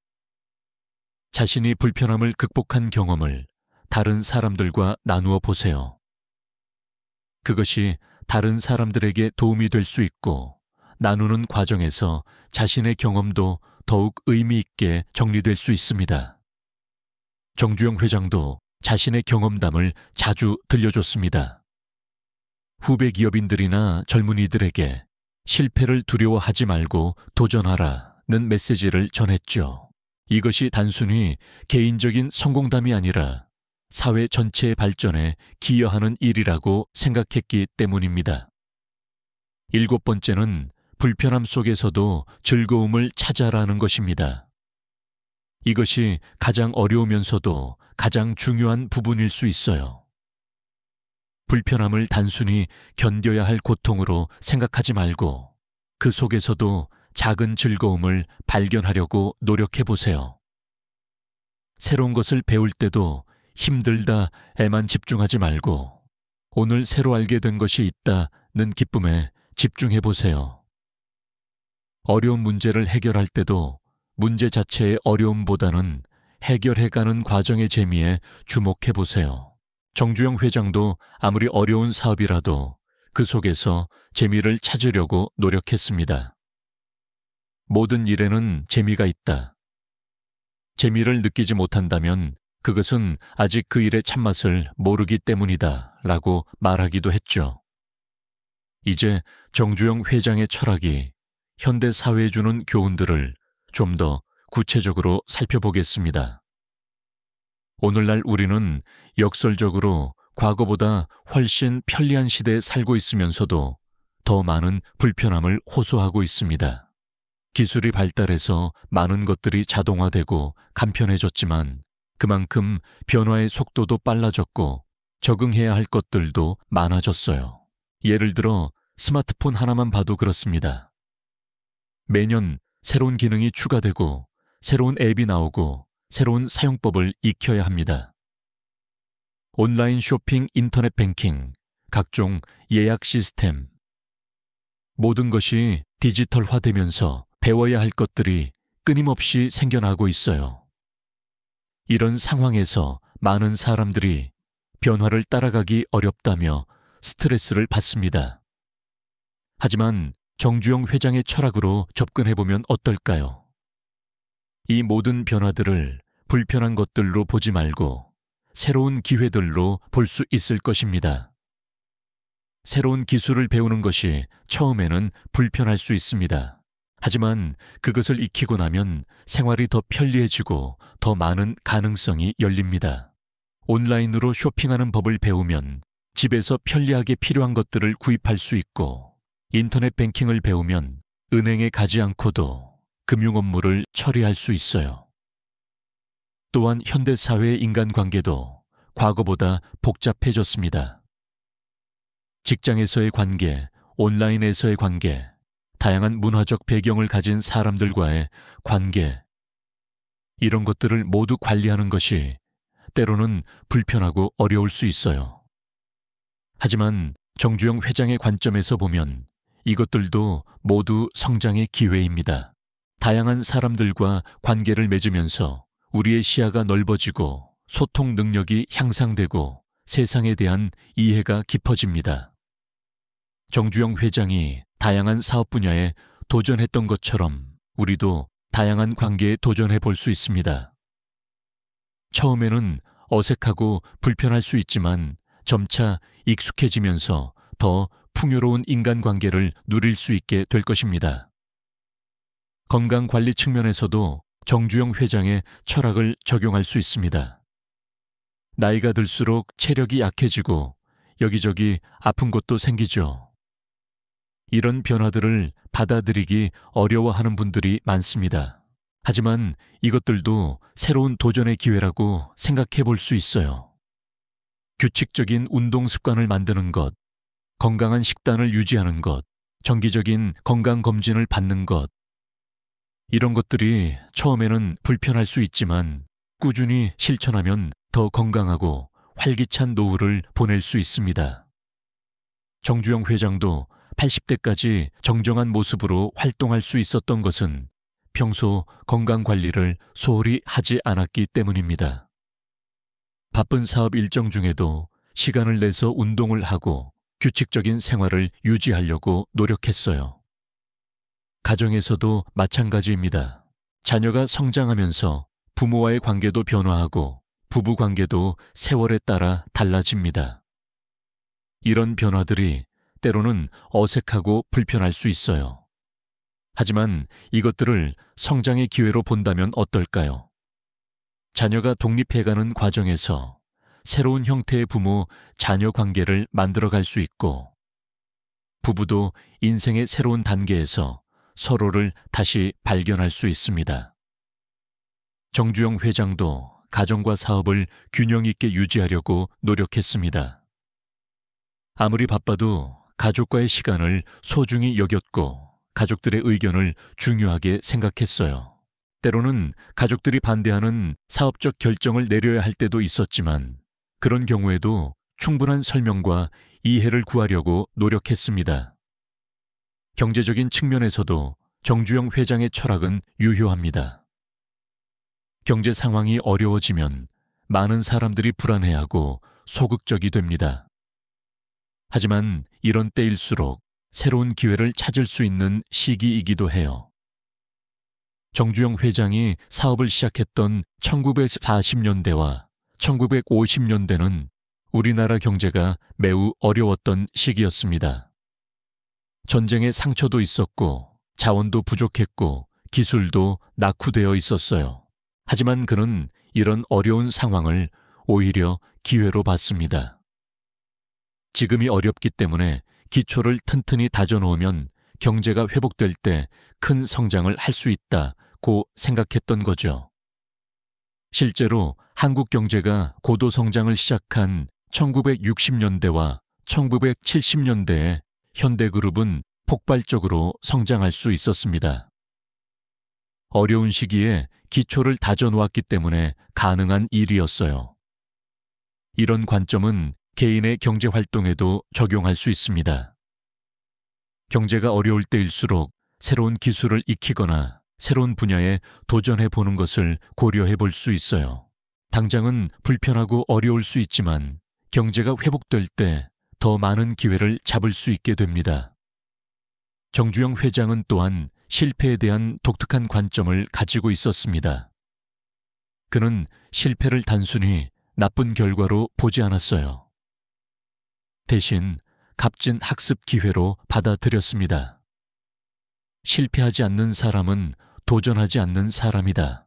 자신이 불편함을 극복한 경험을 다른 사람들과 나누어 보세요. 그것이 다른 사람들에게 도움이 될 수 있고 나누는 과정에서 자신의 경험도 더욱 의미 있게 정리될 수 있습니다. 정주영 회장도 자신의 경험담을 자주 들려줬습니다. 후배 기업인들이나 젊은이들에게 실패를 두려워하지 말고 도전하라는 메시지를 전했죠. 이것이 단순히 개인적인 성공담이 아니라 사회 전체의 발전에 기여하는 일이라고 생각했기 때문입니다. 일곱 번째는 불편함 속에서도 즐거움을 찾아라는 것입니다. 이것이 가장 어려우면서도 가장 중요한 부분일 수 있어요. 불편함을 단순히 견뎌야 할 고통으로 생각하지 말고 그 속에서도 작은 즐거움을 발견하려고 노력해 보세요. 새로운 것을 배울 때도 힘들다에만 집중하지 말고 오늘 새로 알게 된 것이 있다는 기쁨에 집중해 보세요. 어려운 문제를 해결할 때도 문제 자체의 어려움보다는 해결해가는 과정의 재미에 주목해 보세요. 정주영 회장도 아무리 어려운 사업이라도 그 속에서 재미를 찾으려고 노력했습니다. 모든 일에는 재미가 있다. 재미를 느끼지 못한다면 그것은 아직 그 일의 참맛을 모르기 때문이다 라고 말하기도 했죠. 이제 정주영 회장의 철학이 현대 사회에 주는 교훈들을 좀 더 구체적으로 살펴보겠습니다. 오늘날 우리는 역설적으로 과거보다 훨씬 편리한 시대에 살고 있으면서도 더 많은 불편함을 호소하고 있습니다. 기술이 발달해서 많은 것들이 자동화되고 간편해졌지만 그만큼 변화의 속도도 빨라졌고 적응해야 할 것들도 많아졌어요. 예를 들어 스마트폰 하나만 봐도 그렇습니다. 매년 새로운 기능이 추가되고 새로운 앱이 나오고 새로운 사용법을 익혀야 합니다. 온라인 쇼핑, 인터넷 뱅킹, 각종 예약 시스템, 모든 것이 디지털화되면서 배워야 할 것들이 끊임없이 생겨나고 있어요. 이런 상황에서 많은 사람들이 변화를 따라가기 어렵다며 스트레스를 받습니다. 하지만 정주영 회장의 철학으로 접근해보면 어떨까요? 이 모든 변화들을 불편한 것들로 보지 말고 새로운 기회들로 볼 수 있을 것입니다. 새로운 기술을 배우는 것이 처음에는 불편할 수 있습니다. 하지만 그것을 익히고 나면 생활이 더 편리해지고 더 많은 가능성이 열립니다. 온라인으로 쇼핑하는 법을 배우면 집에서 편리하게 필요한 것들을 구입할 수 있고, 인터넷 뱅킹을 배우면 은행에 가지 않고도 금융 업무를 처리할 수 있어요. 또한 현대 사회의 인간관계도 과거보다 복잡해졌습니다. 직장에서의 관계, 온라인에서의 관계, 다양한 문화적 배경을 가진 사람들과의 관계, 이런 것들을 모두 관리하는 것이 때로는 불편하고 어려울 수 있어요. 하지만 정주영 회장의 관점에서 보면 이것들도 모두 성장의 기회입니다. 다양한 사람들과 관계를 맺으면서 우리의 시야가 넓어지고 소통 능력이 향상되고 세상에 대한 이해가 깊어집니다. 정주영 회장이 다양한 사업 분야에 도전했던 것처럼 우리도 다양한 관계에 도전해 볼 수 있습니다. 처음에는 어색하고 불편할 수 있지만 점차 익숙해지면서 더 풍요로운 인간관계를 누릴 수 있게 될 것입니다. 건강관리 측면에서도 정주영 회장의 철학을 적용할 수 있습니다. 나이가 들수록 체력이 약해지고 여기저기 아픈 곳도 생기죠. 이런 변화들을 받아들이기 어려워하는 분들이 많습니다. 하지만 이것들도 새로운 도전의 기회라고 생각해 볼 수 있어요. 규칙적인 운동 습관을 만드는 것, 건강한 식단을 유지하는 것, 정기적인 건강검진을 받는 것, 이런 것들이 처음에는 불편할 수 있지만 꾸준히 실천하면 더 건강하고 활기찬 노후를 보낼 수 있습니다. 정주영 회장도 80대까지 정정한 모습으로 활동할 수 있었던 것은 평소 건강관리를 소홀히 하지 않았기 때문입니다. 바쁜 사업 일정 중에도 시간을 내서 운동을 하고 규칙적인 생활을 유지하려고 노력했어요. 가정에서도 마찬가지입니다. 자녀가 성장하면서 부모와의 관계도 변화하고 부부 관계도 세월에 따라 달라집니다. 이런 변화들이 때로는 어색하고 불편할 수 있어요. 하지만 이것들을 성장의 기회로 본다면 어떨까요? 자녀가 독립해가는 과정에서 새로운 형태의 부모-자녀 관계를 만들어갈 수 있고, 부부도 인생의 새로운 단계에서 서로를 다시 발견할 수 있습니다. 정주영 회장도 가정과 사업을 균형 있게 유지하려고 노력했습니다. 아무리 바빠도 가족과의 시간을 소중히 여겼고 가족들의 의견을 중요하게 생각했어요. 때로는 가족들이 반대하는 사업적 결정을 내려야 할 때도 있었지만 그런 경우에도 충분한 설명과 이해를 구하려고 노력했습니다. 경제적인 측면에서도 정주영 회장의 철학은 유효합니다. 경제 상황이 어려워지면 많은 사람들이 불안해하고 소극적이 됩니다. 하지만 이런 때일수록 새로운 기회를 찾을 수 있는 시기이기도 해요. 정주영 회장이 사업을 시작했던 1940년대와 1950년대는 우리나라 경제가 매우 어려웠던 시기였습니다. 전쟁의 상처도 있었고 자원도 부족했고 기술도 낙후되어 있었어요. 하지만 그는 이런 어려운 상황을 오히려 기회로 봤습니다. 지금이 어렵기 때문에 기초를 튼튼히 다져놓으면 경제가 회복될 때 큰 성장을 할 수 있다고 생각했던 거죠. 실제로 한국 경제가 고도 성장을 시작한 1960년대와 1970년대에 현대그룹은 폭발적으로 성장할 수 있었습니다. 어려운 시기에 기초를 다져놓았기 때문에 가능한 일이었어요. 이런 관점은 개인의 경제 활동에도 적용할 수 있습니다. 경제가 어려울 때일수록 새로운 기술을 익히거나 새로운 분야에 도전해 보는 것을 고려해 볼 수 있어요. 당장은 불편하고 어려울 수 있지만 경제가 회복될 때 더 많은 기회를 잡을 수 있게 됩니다. 정주영 회장은 또한 실패에 대한 독특한 관점을 가지고 있었습니다. 그는 실패를 단순히 나쁜 결과로 보지 않았어요. 대신 값진 학습 기회로 받아들였습니다. 실패하지 않는 사람은 도전하지 않는 사람이다.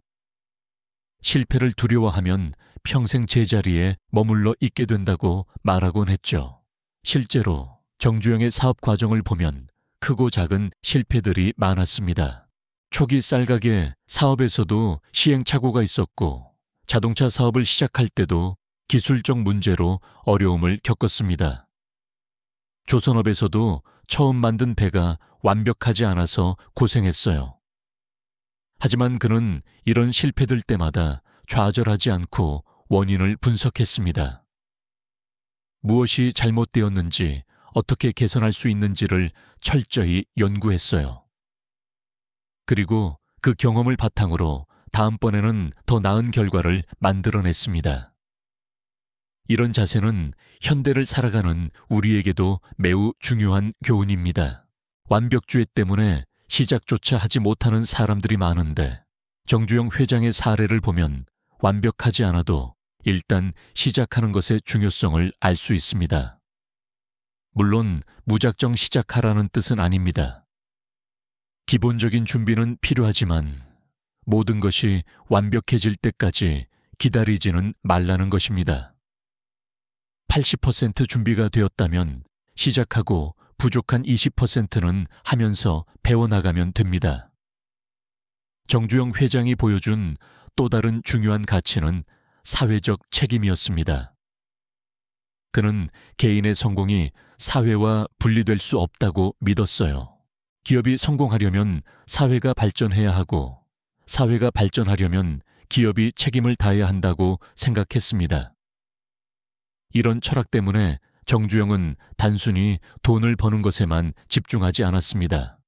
실패를 두려워하면 평생 제자리에 머물러 있게 된다고 말하곤 했죠. 실제로 정주영의 사업 과정을 보면 크고 작은 실패들이 많았습니다. 초기 쌀가게 사업에서도 시행착오가 있었고 자동차 사업을 시작할 때도 기술적 문제로 어려움을 겪었습니다. 조선업에서도 처음 만든 배가 완벽하지 않아서 고생했어요. 하지만 그는 이런 실패들 때마다 좌절하지 않고 원인을 분석했습니다. 무엇이 잘못되었는지, 어떻게 개선할 수 있는지를 철저히 연구했어요. 그리고 그 경험을 바탕으로 다음번에는 더 나은 결과를 만들어냈습니다. 이런 자세는 현대를 살아가는 우리에게도 매우 중요한 교훈입니다. 완벽주의 때문에 시작조차 하지 못하는 사람들이 많은데 정주영 회장의 사례를 보면 완벽하지 않아도 일단 시작하는 것의 중요성을 알 수 있습니다. 물론 무작정 시작하라는 뜻은 아닙니다. 기본적인 준비는 필요하지만 모든 것이 완벽해질 때까지 기다리지는 말라는 것입니다. 80% 준비가 되었다면 시작하고 부족한 20%는 하면서 배워나가면 됩니다. 정주영 회장이 보여준 또 다른 중요한 가치는 사회적 책임이었습니다. 그는 개인의 성공이 사회와 분리될 수 없다고 믿었어요. 기업이 성공하려면 사회가 발전해야 하고 사회가 발전하려면 기업이 책임을 다해야 한다고 생각했습니다. 이런 철학 때문에 정주영은 단순히 돈을 버는 것에만 집중하지 않았습니다.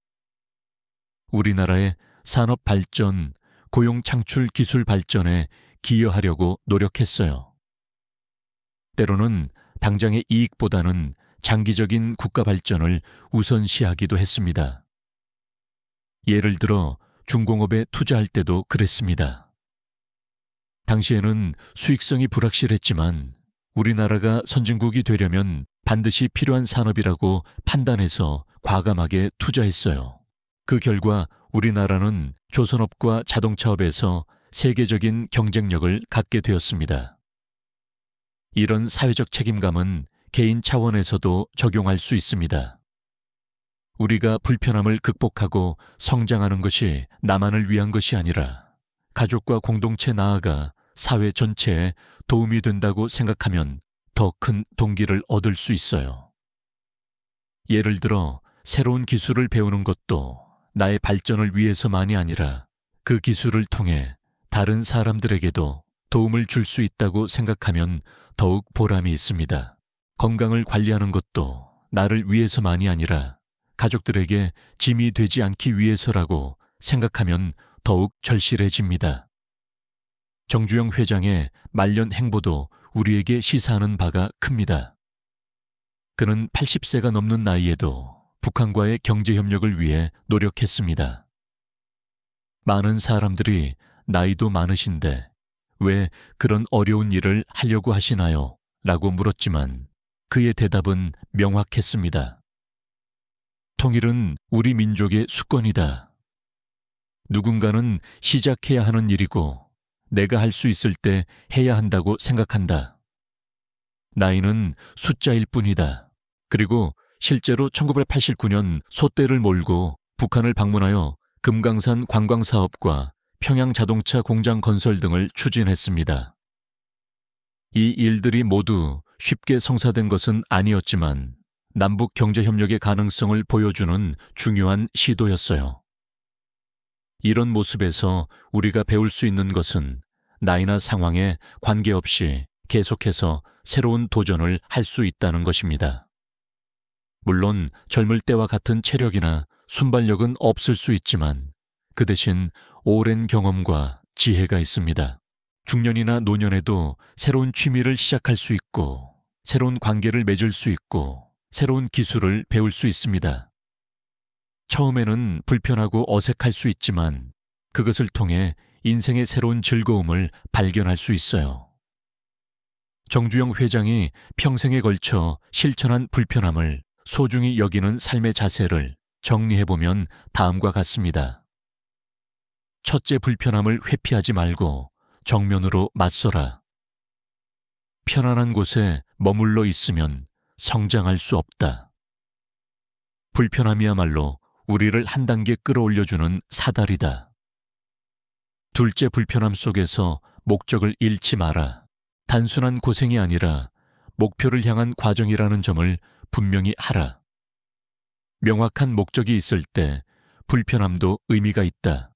우리나라의 산업 발전, 고용 창출 기술 발전에 기여하려고 노력했어요. 때로는 당장의 이익보다는 장기적인 국가 발전을 우선시하기도 했습니다. 예를 들어 중공업에 투자할 때도 그랬습니다. 당시에는 수익성이 불확실했지만 우리나라가 선진국이 되려면 반드시 필요한 산업이라고 판단해서 과감하게 투자했어요. 그 결과 우리나라는 조선업과 자동차업에서 세계적인 경쟁력을 갖게 되었습니다. 이런 사회적 책임감은 개인 차원에서도 적용할 수 있습니다. 우리가 불편함을 극복하고 성장하는 것이 나만을 위한 것이 아니라 가족과 공동체 나아가 사회 전체에 도움이 된다고 생각하면 더 큰 동기를 얻을 수 있어요. 예를 들어 새로운 기술을 배우는 것도 나의 발전을 위해서만이 아니라 그 기술을 통해 다른 사람들에게도 도움을 줄 수 있다고 생각하면 더욱 보람이 있습니다. 건강을 관리하는 것도 나를 위해서만이 아니라 가족들에게 짐이 되지 않기 위해서라고 생각하면 더욱 절실해집니다. 정주영 회장의 말년 행보도 우리에게 시사하는 바가 큽니다. 그는 80세가 넘는 나이에도 북한과의 경제협력을 위해 노력했습니다. 많은 사람들이 나이도 많으신데 왜 그런 어려운 일을 하려고 하시나요? 라고 물었지만 그의 대답은 명확했습니다. 통일은 우리 민족의 수권이다. 누군가는 시작해야 하는 일이고 내가 할 수 있을 때 해야 한다고 생각한다. 나이는 숫자일 뿐이다. 그리고 실제로 1989년 소떼를 몰고 북한을 방문하여 금강산 관광사업과 평양 자동차 공장 건설 등을 추진했습니다. 이 일들이 모두 쉽게 성사된 것은 아니었지만 남북 경제협력의 가능성을 보여주는 중요한 시도였어요. 이런 모습에서 우리가 배울 수 있는 것은 나이나 상황에 관계없이 계속해서 새로운 도전을 할 수 있다는 것입니다. 물론 젊을 때와 같은 체력이나 순발력은 없을 수 있지만 그 대신 오랜 경험과 지혜가 있습니다. 중년이나 노년에도 새로운 취미를 시작할 수 있고 새로운 관계를 맺을 수 있고 새로운 기술을 배울 수 있습니다. 처음에는 불편하고 어색할 수 있지만 그것을 통해 인생의 새로운 즐거움을 발견할 수 있어요. 정주영 회장이 평생에 걸쳐 실천한 불편함을 소중히 여기는 삶의 자세를 정리해보면 다음과 같습니다. 첫째, 불편함을 회피하지 말고 정면으로 맞서라. 편안한 곳에 머물러 있으면 성장할 수 없다. 불편함이야말로 우리를 한 단계 끌어올려주는 사다리다. 둘째, 불편함 속에서 목적을 잃지 마라. 단순한 고생이 아니라 목표를 향한 과정이라는 점을 분명히 하라. 명확한 목적이 있을 때 불편함도 의미가 있다.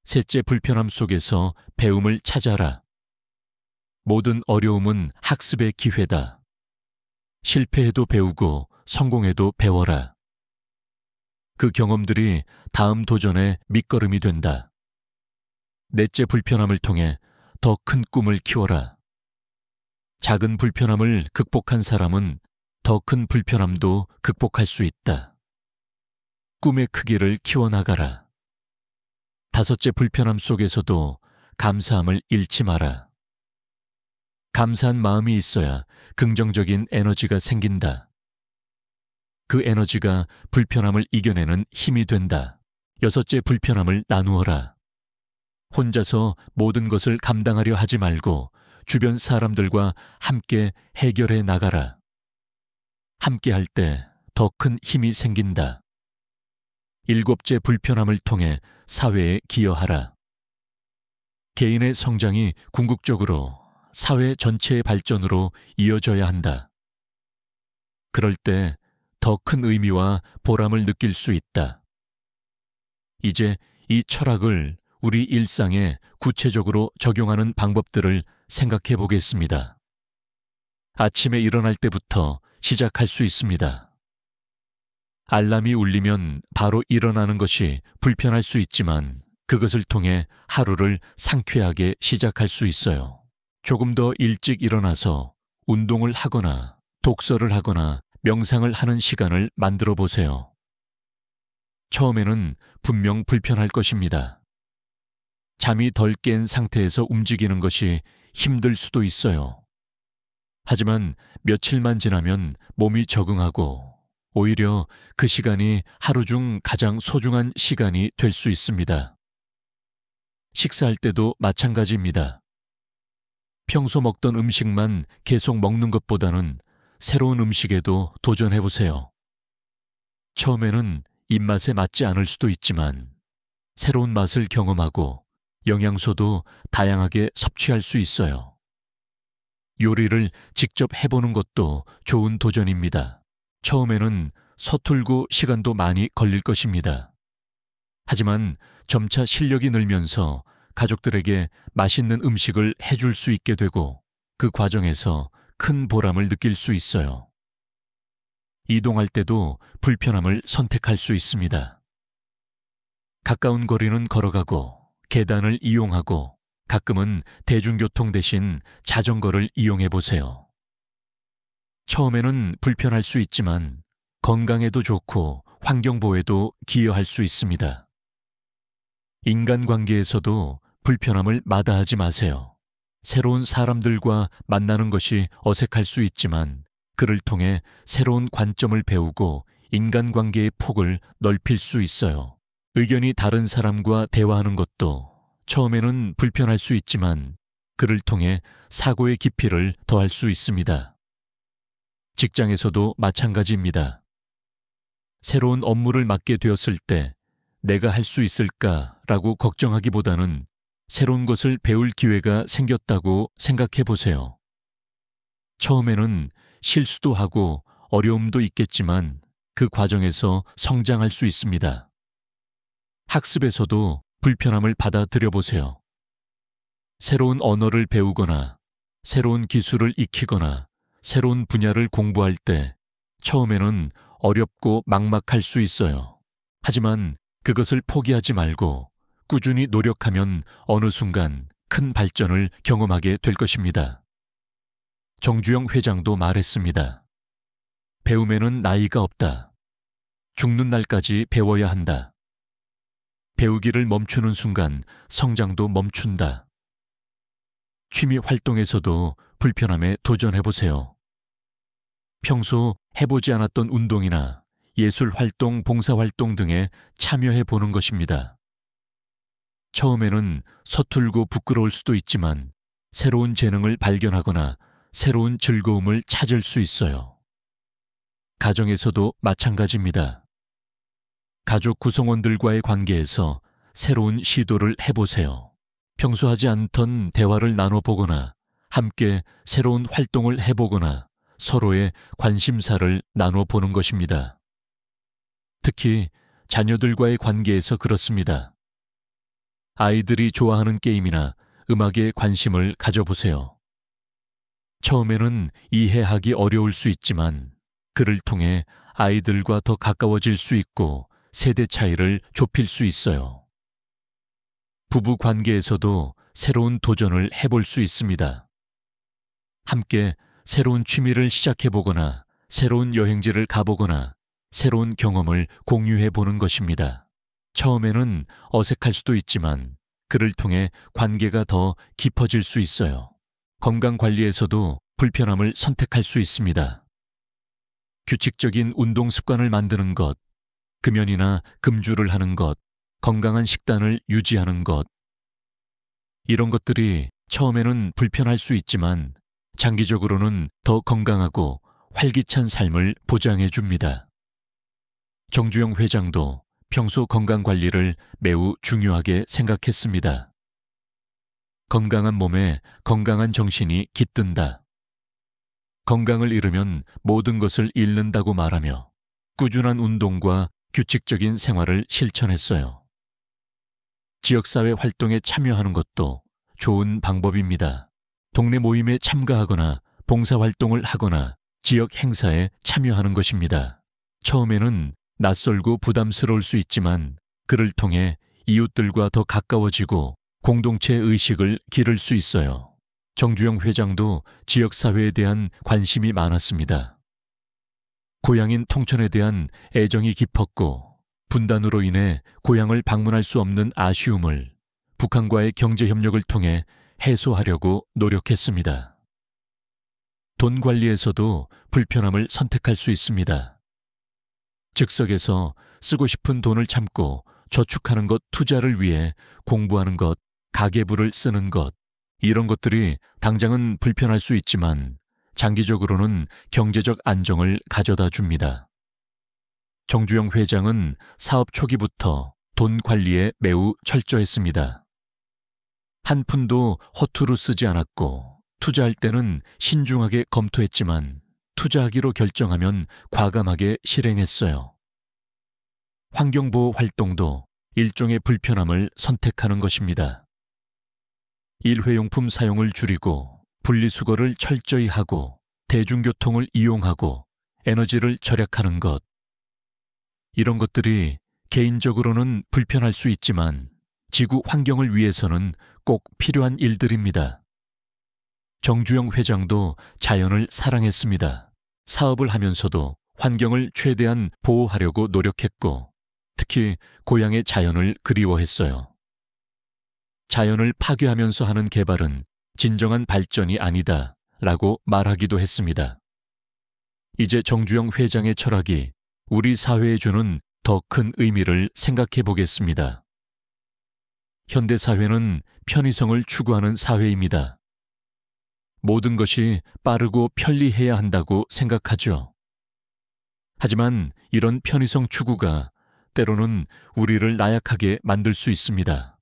셋째, 불편함 속에서 배움을 찾아라. 모든 어려움은 학습의 기회다. 실패해도 배우고 성공해도 배워라. 그 경험들이 다음 도전의 밑거름이 된다. 넷째, 불편함을 통해 더 큰 꿈을 키워라. 작은 불편함을 극복한 사람은 더 큰 불편함도 극복할 수 있다. 꿈의 크기를 키워나가라. 다섯째, 불편함 속에서도 감사함을 잃지 마라. 감사한 마음이 있어야 긍정적인 에너지가 생긴다. 그 에너지가 불편함을 이겨내는 힘이 된다. 여섯째, 불편함을 나누어라. 혼자서 모든 것을 감당하려 하지 말고 주변 사람들과 함께 해결해 나가라. 함께 할 때 더 큰 힘이 생긴다. 일곱째, 불편함을 통해 사회에 기여하라. 개인의 성장이 궁극적으로 사회 전체의 발전으로 이어져야 한다. 그럴 때 더 큰 의미와 보람을 느낄 수 있다. 이제 이 철학을 우리 일상에 구체적으로 적용하는 방법들을 생각해 보겠습니다. 아침에 일어날 때부터 시작할 수 있습니다. 알람이 울리면 바로 일어나는 것이 불편할 수 있지만 그것을 통해 하루를 상쾌하게 시작할 수 있어요. 조금 더 일찍 일어나서 운동을 하거나 독서를 하거나 명상을 하는 시간을 만들어 보세요. 처음에는 분명 불편할 것입니다. 잠이 덜 깬 상태에서 움직이는 것이 힘들 수도 있어요. 하지만 며칠만 지나면 몸이 적응하고 오히려 그 시간이 하루 중 가장 소중한 시간이 될 수 있습니다. 식사할 때도 마찬가지입니다. 평소 먹던 음식만 계속 먹는 것보다는 새로운 음식에도 도전해보세요. 처음에는 입맛에 맞지 않을 수도 있지만 새로운 맛을 경험하고 영양소도 다양하게 섭취할 수 있어요. 요리를 직접 해보는 것도 좋은 도전입니다. 처음에는 서툴고 시간도 많이 걸릴 것입니다. 하지만 점차 실력이 늘면서 가족들에게 맛있는 음식을 해줄 수 있게 되고 그 과정에서 큰 보람을 느낄 수 있어요. 이동할 때도 불편함을 선택할 수 있습니다. 가까운 거리는 걸어가고 계단을 이용하고 가끔은 대중교통 대신 자전거를 이용해 보세요. 처음에는 불편할 수 있지만 건강에도 좋고 환경보호에도 기여할 수 있습니다. 인간관계에서도 불편함을 마다하지 마세요. 새로운 사람들과 만나는 것이 어색할 수 있지만 그를 통해 새로운 관점을 배우고 인간관계의 폭을 넓힐 수 있어요. 의견이 다른 사람과 대화하는 것도 처음에는 불편할 수 있지만 그를 통해 사고의 깊이를 더할 수 있습니다. 직장에서도 마찬가지입니다. 새로운 업무를 맡게 되었을 때 내가 할 수 있을까라고 걱정하기보다는 새로운 것을 배울 기회가 생겼다고 생각해 보세요. 처음에는 실수도 하고 어려움도 있겠지만 그 과정에서 성장할 수 있습니다. 학습에서도 불편함을 받아들여 보세요. 새로운 언어를 배우거나 새로운 기술을 익히거나 새로운 분야를 공부할 때 처음에는 어렵고 막막할 수 있어요. 하지만 그것을 포기하지 말고 꾸준히 노력하면 어느 순간 큰 발전을 경험하게 될 것입니다. 정주영 회장도 말했습니다. 배움에는 나이가 없다. 죽는 날까지 배워야 한다. 배우기를 멈추는 순간 성장도 멈춘다. 취미 활동에서도 불편함에 도전해보세요. 평소 해보지 않았던 운동이나 예술활동, 봉사활동 등에 참여해 보는 것입니다. 처음에는 서툴고 부끄러울 수도 있지만 새로운 재능을 발견하거나 새로운 즐거움을 찾을 수 있어요. 가정에서도 마찬가지입니다. 가족 구성원들과의 관계에서 새로운 시도를 해보세요. 평소 하지 않던 대화를 나눠보거나 함께 새로운 활동을 해보거나 서로의 관심사를 나눠보는 것입니다. 특히 자녀들과의 관계에서 그렇습니다. 아이들이 좋아하는 게임이나 음악에 관심을 가져보세요. 처음에는 이해하기 어려울 수 있지만 그를 통해 아이들과 더 가까워질 수 있고 세대 차이를 좁힐 수 있어요. 부부 관계에서도 새로운 도전을 해볼 수 있습니다. 함께 새로운 취미를 시작해보거나 새로운 여행지를 가보거나 새로운 경험을 공유해보는 것입니다. 처음에는 어색할 수도 있지만 그를 통해 관계가 더 깊어질 수 있어요. 건강관리에서도 불편함을 선택할 수 있습니다. 규칙적인 운동 습관을 만드는 것, 금연이나 금주를 하는 것, 건강한 식단을 유지하는 것. 이런 것들이 처음에는 불편할 수 있지만 장기적으로는 더 건강하고 활기찬 삶을 보장해 줍니다. 정주영 회장도 평소 건강관리를 매우 중요하게 생각했습니다. 건강한 몸에 건강한 정신이 깃든다. 건강을 잃으면 모든 것을 잃는다고 말하며 꾸준한 운동과 규칙적인 생활을 실천했어요. 지역사회 활동에 참여하는 것도 좋은 방법입니다. 동네 모임에 참가하거나 봉사활동을 하거나 지역 행사에 참여하는 것입니다. 처음에는 낯설고 부담스러울 수 있지만 그를 통해 이웃들과 더 가까워지고 공동체 의식을 기를 수 있어요. 정주영 회장도 지역사회에 대한 관심이 많았습니다. 고향인 통천에 대한 애정이 깊었고 분단으로 인해 고향을 방문할 수 없는 아쉬움을 북한과의 경제협력을 통해 해소하려고 노력했습니다. 돈 관리에서도 불편함을 선택할 수 있습니다. 즉석에서 쓰고 싶은 돈을 참고 저축하는 것, 투자를 위해 공부하는 것, 가계부를 쓰는 것, 이런 것들이 당장은 불편할 수 있지만 장기적으로는 경제적 안정을 가져다 줍니다. 정주영 회장은 사업 초기부터 돈 관리에 매우 철저했습니다. 한 푼도 허투루 쓰지 않았고 투자할 때는 신중하게 검토했지만 투자하기로 결정하면 과감하게 실행했어요. 환경보호 활동도 일종의 불편함을 선택하는 것입니다. 일회용품 사용을 줄이고 분리수거를 철저히 하고 대중교통을 이용하고 에너지를 절약하는 것. 이런 것들이 개인적으로는 불편할 수 있지만 지구 환경을 위해서는 꼭 필요한 일들입니다. 정주영 회장도 자연을 사랑했습니다. 사업을 하면서도 환경을 최대한 보호하려고 노력했고 특히 고향의 자연을 그리워했어요. 자연을 파괴하면서 하는 개발은 진정한 발전이 아니다 라고 말하기도 했습니다. 이제 정주영 회장의 철학이 우리 사회에 주는 더 큰 의미를 생각해 보겠습니다. 현대사회는 편의성을 추구하는 사회입니다. 모든 것이 빠르고 편리해야 한다고 생각하죠. 하지만 이런 편의성 추구가 때로는 우리를 나약하게 만들 수 있습니다.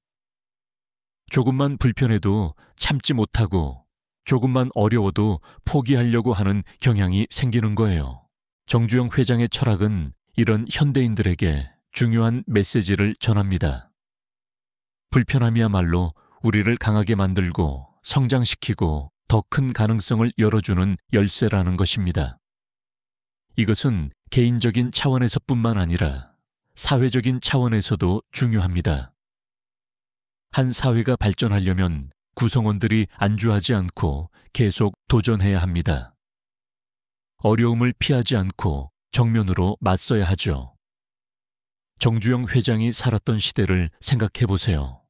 조금만 불편해도 참지 못하고 조금만 어려워도 포기하려고 하는 경향이 생기는 거예요. 정주영 회장의 철학은 이런 현대인들에게 중요한 메시지를 전합니다. 불편함이야말로 우리를 강하게 만들고 성장시키고 더 큰 가능성을 열어주는 열쇠라는 것입니다. 이것은 개인적인 차원에서뿐만 아니라 사회적인 차원에서도 중요합니다. 한 사회가 발전하려면 구성원들이 안주하지 않고 계속 도전해야 합니다. 어려움을 피하지 않고 정면으로 맞서야 하죠. 정주영 회장이 살았던 시대를 생각해 보세요.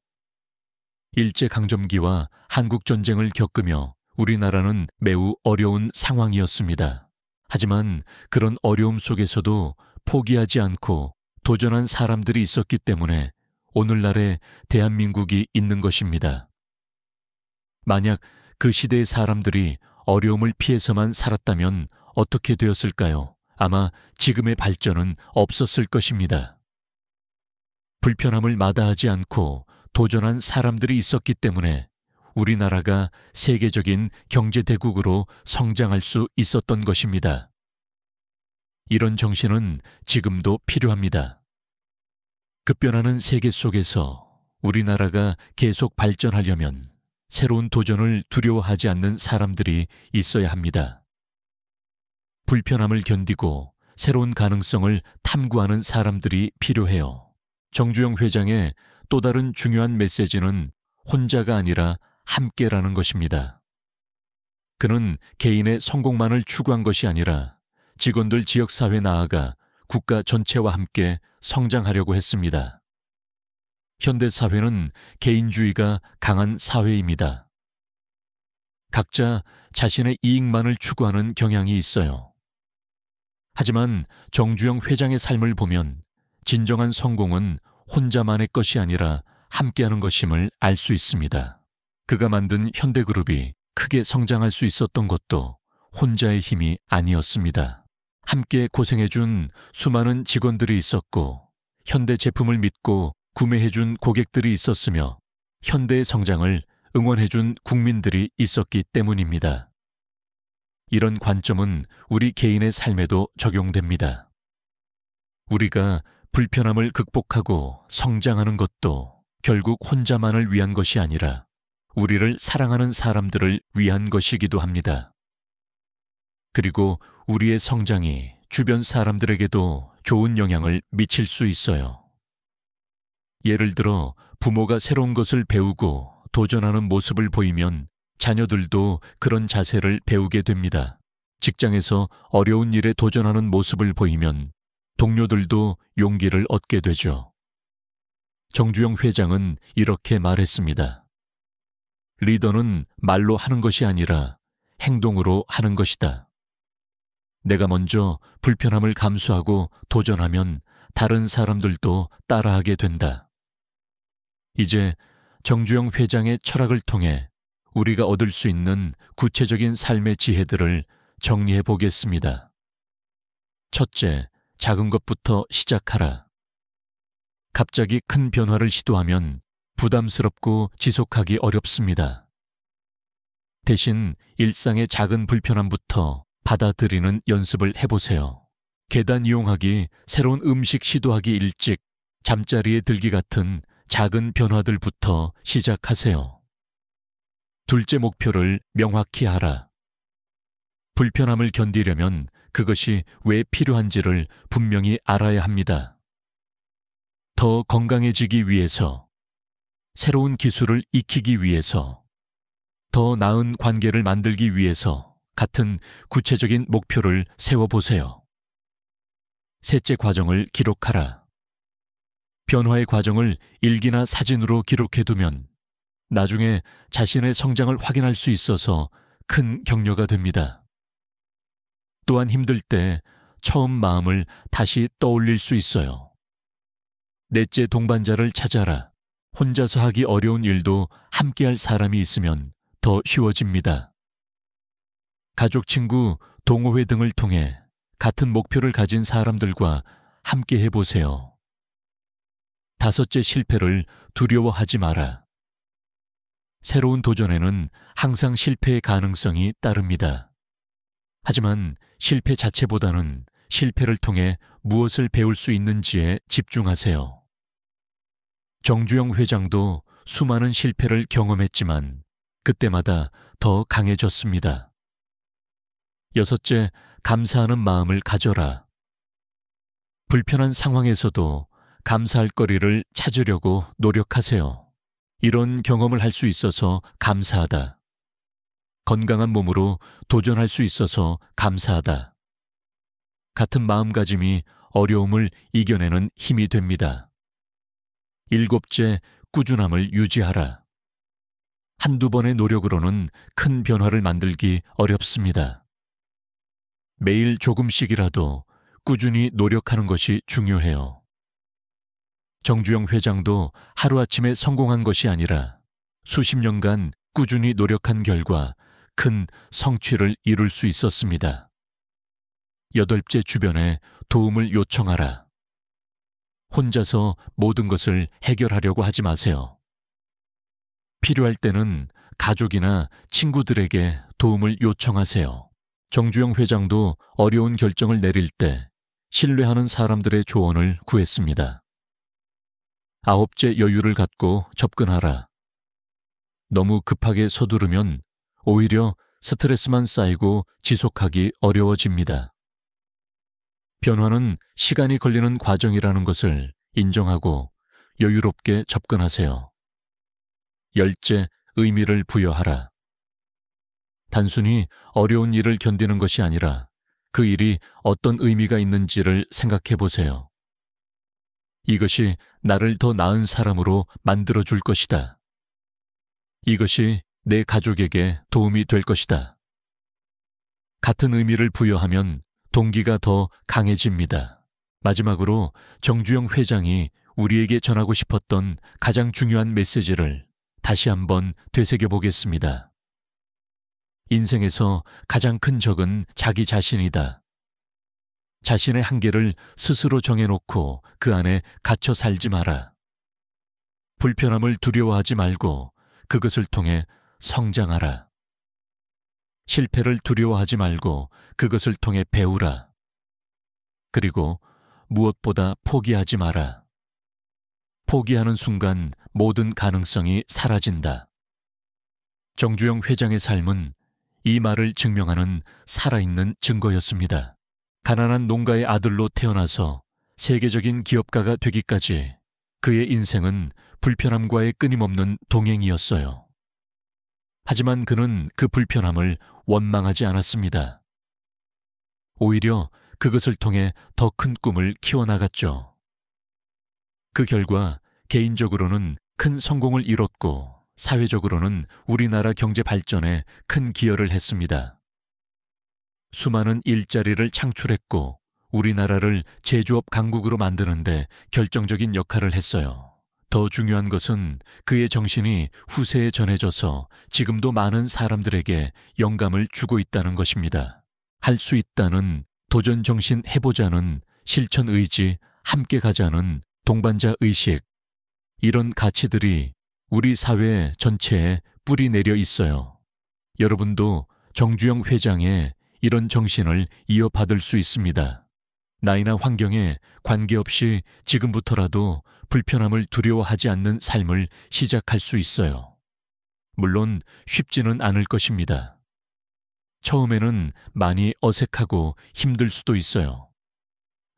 일제강점기와 한국전쟁을 겪으며 우리나라는 매우 어려운 상황이었습니다. 하지만 그런 어려움 속에서도 포기하지 않고 도전한 사람들이 있었기 때문에 오늘날의 대한민국이 있는 것입니다. 만약 그 시대의 사람들이 어려움을 피해서만 살았다면 어떻게 되었을까요? 아마 지금의 발전은 없었을 것입니다. 불편함을 마다하지 않고 도전한 사람들이 있었기 때문에 우리나라가 세계적인 경제대국으로 성장할 수 있었던 것입니다. 이런 정신은 지금도 필요합니다. 급변하는 세계 속에서 우리나라가 계속 발전하려면 새로운 도전을 두려워하지 않는 사람들이 있어야 합니다. 불편함을 견디고 새로운 가능성을 탐구하는 사람들이 필요해요. 정주영 회장의 또 다른 중요한 메시지는 혼자가 아니라 함께라는 것입니다. 그는 개인의 성공만을 추구한 것이 아니라 직원들 지역사회 나아가 국가 전체와 함께 성장하려고 했습니다. 현대사회는 개인주의가 강한 사회입니다. 각자 자신의 이익만을 추구하는 경향이 있어요. 하지만 정주영 회장의 삶을 보면 진정한 성공은 혼자만의 것이 아니라 함께하는 것임을 알 수 있습니다. 그가 만든 현대그룹이 크게 성장할 수 있었던 것도 혼자의 힘이 아니었습니다. 함께 고생해준 수많은 직원들이 있었고 현대 제품을 믿고 구매해준 고객들이 있었으며 현대의 성장을 응원해준 국민들이 있었기 때문입니다. 이런 관점은 우리 개인의 삶에도 적용됩니다. 우리가 불편함을 극복하고 성장하는 것도 결국 혼자만을 위한 것이 아니라 우리를 사랑하는 사람들을 위한 것이기도 합니다. 그리고 우리의 성장이 주변 사람들에게도 좋은 영향을 미칠 수 있어요. 예를 들어 부모가 새로운 것을 배우고 도전하는 모습을 보이면 자녀들도 그런 자세를 배우게 됩니다. 직장에서 어려운 일에 도전하는 모습을 보이면 동료들도 용기를 얻게 되죠. 정주영 회장은 이렇게 말했습니다. 리더는 말로 하는 것이 아니라 행동으로 하는 것이다. 내가 먼저 불편함을 감수하고 도전하면 다른 사람들도 따라하게 된다. 이제 정주영 회장의 철학을 통해 우리가 얻을 수 있는 구체적인 삶의 지혜들을 정리해 보겠습니다. 첫째, 작은 것부터 시작하라. 갑자기 큰 변화를 시도하면 부담스럽고 지속하기 어렵습니다. 대신 일상의 작은 불편함부터 받아들이는 연습을 해보세요. 계단 이용하기, 새로운 음식 시도하기 일찍, 잠자리에 들기 같은 작은 변화들부터 시작하세요. 둘째 목표를 명확히 하라. 불편함을 견디려면 그것이 왜 필요한지를 분명히 알아야 합니다. 더 건강해지기 위해서, 새로운 기술을 익히기 위해서, 더 나은 관계를 만들기 위해서 같은 구체적인 목표를 세워보세요. 셋째 과정을 기록하라. 변화의 과정을 일기나 사진으로 기록해두면 나중에 자신의 성장을 확인할 수 있어서 큰 격려가 됩니다. 또한 힘들 때 처음 마음을 다시 떠올릴 수 있어요. 넷째 동반자를 찾아라. 혼자서 하기 어려운 일도 함께할 사람이 있으면 더 쉬워집니다. 가족, 친구, 동호회 등을 통해 같은 목표를 가진 사람들과 함께 해보세요. 다섯째, 실패를 두려워하지 마라. 새로운 도전에는 항상 실패의 가능성이 따릅니다. 하지만 실패 자체보다는 실패를 통해 무엇을 배울 수 있는지에 집중하세요. 정주영 회장도 수많은 실패를 경험했지만 그때마다 더 강해졌습니다. 여섯째, 감사하는 마음을 가져라. 불편한 상황에서도 감사할 거리를 찾으려고 노력하세요. 이런 경험을 할 수 있어서 감사하다. 건강한 몸으로 도전할 수 있어서 감사하다. 같은 마음가짐이 어려움을 이겨내는 힘이 됩니다. 일곱째, 꾸준함을 유지하라. 한두 번의 노력으로는 큰 변화를 만들기 어렵습니다. 매일 조금씩이라도 꾸준히 노력하는 것이 중요해요. 정주영 회장도 하루아침에 성공한 것이 아니라 수십 년간 꾸준히 노력한 결과 큰 성취를 이룰 수 있었습니다. 여덟째, 주변에 도움을 요청하라. 혼자서 모든 것을 해결하려고 하지 마세요. 필요할 때는 가족이나 친구들에게 도움을 요청하세요. 정주영 회장도 어려운 결정을 내릴 때 신뢰하는 사람들의 조언을 구했습니다. 아홉째, 여유를 갖고 접근하라. 너무 급하게 서두르면 오히려 스트레스만 쌓이고 지속하기 어려워집니다. 변화는 시간이 걸리는 과정이라는 것을 인정하고 여유롭게 접근하세요. 열째, 의미를 부여하라. 단순히 어려운 일을 견디는 것이 아니라 그 일이 어떤 의미가 있는지를 생각해 보세요. 이것이 나를 더 나은 사람으로 만들어줄 것이다. 이것이 내 가족에게 도움이 될 것이다. 같은 의미를 부여하면 동기가 더 강해집니다. 마지막으로 정주영 회장이 우리에게 전하고 싶었던 가장 중요한 메시지를 다시 한번 되새겨보겠습니다. 인생에서 가장 큰 적은 자기 자신이다. 자신의 한계를 스스로 정해놓고 그 안에 갇혀 살지 마라. 불편함을 두려워하지 말고 그것을 통해 성장하라. 실패를 두려워하지 말고 그것을 통해 배우라. 그리고 무엇보다 포기하지 마라. 포기하는 순간 모든 가능성이 사라진다. 정주영 회장의 삶은 이 말을 증명하는 살아있는 증거였습니다. 가난한 농가의 아들로 태어나서 세계적인 기업가가 되기까지 그의 인생은 불편함과의 끊임없는 동행이었어요. 하지만 그는 그 불편함을 원망하지 않았습니다. 오히려 그것을 통해 더 큰 꿈을 키워나갔죠. 그 결과 개인적으로는 큰 성공을 이뤘고 사회적으로는 우리나라 경제 발전에 큰 기여를 했습니다. 수많은 일자리를 창출했고 우리나라를 제조업 강국으로 만드는데 결정적인 역할을 했어요. 더 중요한 것은 그의 정신이 후세에 전해져서 지금도 많은 사람들에게 영감을 주고 있다는 것입니다. 할 수 있다는 도전 정신, 해보자는 실천 의지, 함께 가자는 동반자 의식, 이런 가치들이 우리 사회 전체에 뿌리 내려 있어요. 여러분도 정주영 회장의 이런 정신을 이어받을 수 있습니다. 나이나 환경에 관계없이 지금부터라도 불편함을 두려워하지 않는 삶을 시작할 수 있어요. 물론 쉽지는 않을 것입니다. 처음에는 많이 어색하고 힘들 수도 있어요.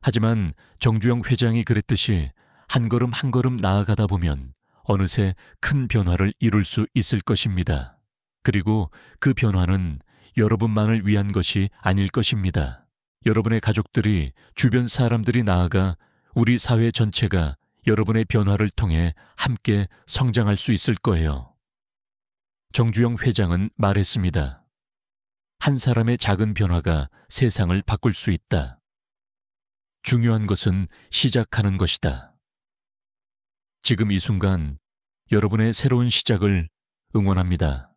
하지만 정주영 회장이 그랬듯이 한 걸음 한 걸음 나아가다 보면 어느새 큰 변화를 이룰 수 있을 것입니다. 그리고 그 변화는 여러분만을 위한 것이 아닐 것입니다. 여러분의 가족들이, 주변 사람들이 나아가 우리 사회 전체가 여러분의 변화를 통해 함께 성장할 수 있을 거예요. 정주영 회장은 말했습니다. 한 사람의 작은 변화가 세상을 바꿀 수 있다. 중요한 것은 시작하는 것이다. 지금 이 순간 여러분의 새로운 시작을 응원합니다.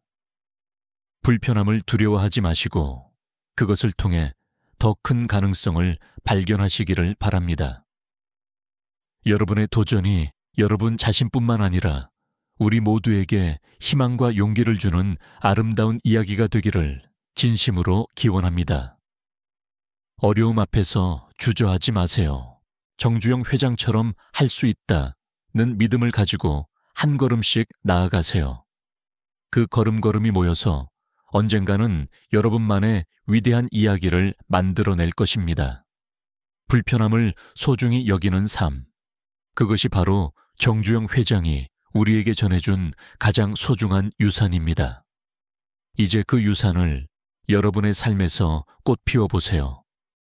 불편함을 두려워하지 마시고 그것을 통해 더 큰 가능성을 발견하시기를 바랍니다. 여러분의 도전이 여러분 자신뿐만 아니라 우리 모두에게 희망과 용기를 주는 아름다운 이야기가 되기를 진심으로 기원합니다. 어려움 앞에서 주저하지 마세요. 정주영 회장처럼 할 수 있다는 믿음을 가지고 한 걸음씩 나아가세요. 그 걸음걸음이 모여서 언젠가는 여러분만의 위대한 이야기를 만들어낼 것입니다. 불편함을 소중히 여기는 삶, 그것이 바로 정주영 회장이 우리에게 전해준 가장 소중한 유산입니다. 이제 그 유산을 여러분의 삶에서 꽃 피워보세요.